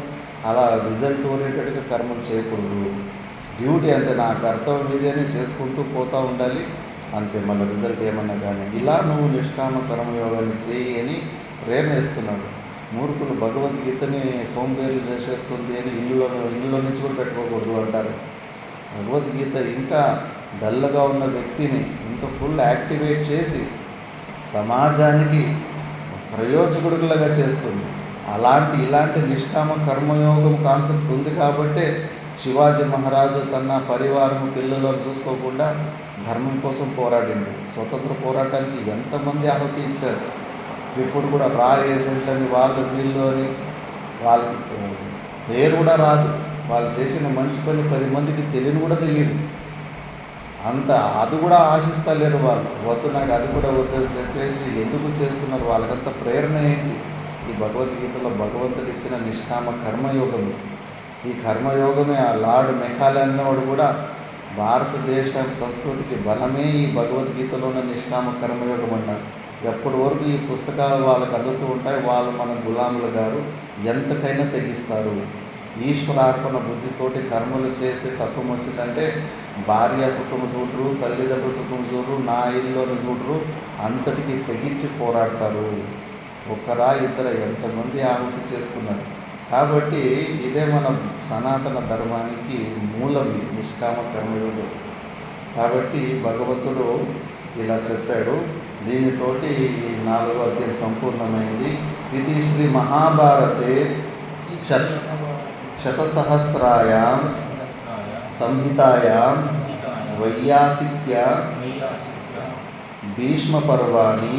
అలా రిజల్ట్ ఓరియంటెడ్గా కర్మలు చేయకూడదు. డ్యూటీ అంతే, నా కర్తవ్యం మీదేనే చేసుకుంటూ పోతూ ఉండాలి అంతే. మళ్ళీ రిజల్ట్ ఏమన్నా కానీ ఇలా నువ్వు నిష్కామ కర్మయోగాన్ని చేయి అని ప్రేరణ ఇస్తున్నాడు. మూర్ఖులు భగవద్గీతని సోంబేర్లు చేసేస్తుంది అని ఇల్లులో నుంచి కూడా పెట్టుకోకూడదు అంటారు. భగవద్గీత ఇంకా డల్గా ఉన్న వ్యక్తిని ఇంకా ఫుల్ యాక్టివేట్ చేసి సమాజానికి ప్రయోజకుడులాగా చేస్తుంది. ఇలాంటి నిష్కామ కర్మయోగం కాన్సెప్ట్ ఉంది కాబట్టే శివాజీ మహారాజు తన పరివారం పిల్లలను చూసుకోకుండా ధర్మం కోసం పోరాడిండు. స్వతంత్ర పోరాటానికి ఎంతమంది ఆహుతి ఇచ్చారు. ఇప్పుడు కూడా రా ఏజెంట్లని వీళ్ళు అని వాళ్ళకి పేరు కూడా రాదు. వాళ్ళు చేసిన మంచి పని 10 మందికి కూడా తెలియదు. అది కూడా ఆశిస్తలేరు వాళ్ళు. వద్దు, నాకు అది కూడా వద్దు అని చెప్పేసి ఎందుకు చేస్తున్నారు? వాళ్ళకంత ప్రేరణ ఏంటి? ఈ భగవద్గీతలో భగవంతుడు ఇచ్చిన నిష్కామ కర్మయోగము. ఈ కర్మయోగమే ఆ లార్డ్ మెకాలే అన్నవాడు కూడా భారతదేశం సంస్కృతికి బలమే ఈ భగవద్గీతలో ఉన్న నిష్కామ కర్మయోగం అన్నారు. ఎప్పటి వరకు ఈ పుస్తకాలు వాళ్ళకి అందుతూ ఉంటాయి, వాళ్ళు మన గులాములు గారు ఎంతకైనా తెగిస్తారు. ఈశ్వరార్పణ బుద్ధితోటి కర్మలు చేసే తత్వం వచ్చిందంటే భార్య సుఖము చూడరు, తల్లిదండ్రులు సుఖం చూడరు, నా ఇల్లును చూడరు, అంతటికి తెగించి పోరాడతారు. ఒకరా ఇద్దరు ఎంతమంది ఆహుతి చేసుకున్నారు. కాబట్టి ఇదే మన సనాతన ధర్మానికి మూలం, నిష్కామ కర్మయోగం. కాబట్టి భగవంతుడు ఇలా చెప్పాడు. దీనితోటి 4వ అధ్యాయం సంపూర్ణమైంది. ఇది శ్రీ మహాభారతే శతసహస్రాయాం సంహితాయాం వైయాసిక్య భీష్మపర్వాణి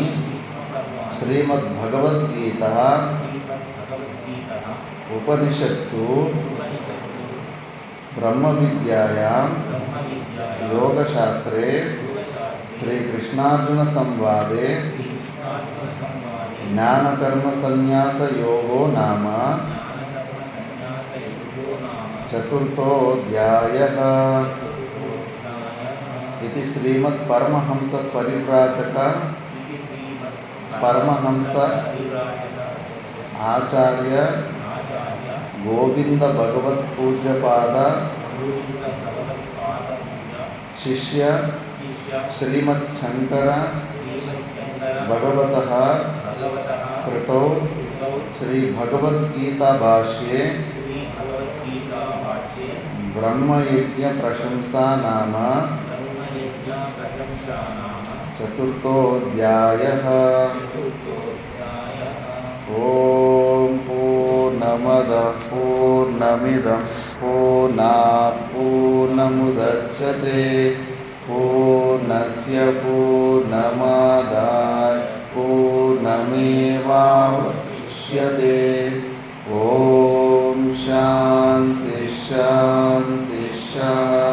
శ్రీమద్భగవద్గీత ఉపనిషత్సు బ్రహ్మవిద్యాయాం యోగశాస్త్రే శ్రీకృష్ణార్జున సంవాదే జ్ఞానకర్మ యోగో నామ 4థోऽధ్యాయः. ఇది శ్రీమద్ పరమహంస పరివ్రాజక పరమహంస ఆచార్య గోవింద భగవత్ పూజ్యపాద శిష్య శ్రీమద్ శంకర భగవతః కృతౌ శ్రీ భగవద్గీతా భాష్యే బ్రహ్మయజ్ఞ ప్రశంసా నామ 4థోऽధ్యాయः. ఓం పూర్ణమదః పూర్ణమిదం పూర్ణాత్ పూర్ణముదచ్యతే పూర్ణస్య పూర్ణమాదాయ పూర్ణమేవావశిష్యతే. ఓం శాంతి శాంతి శాంతి.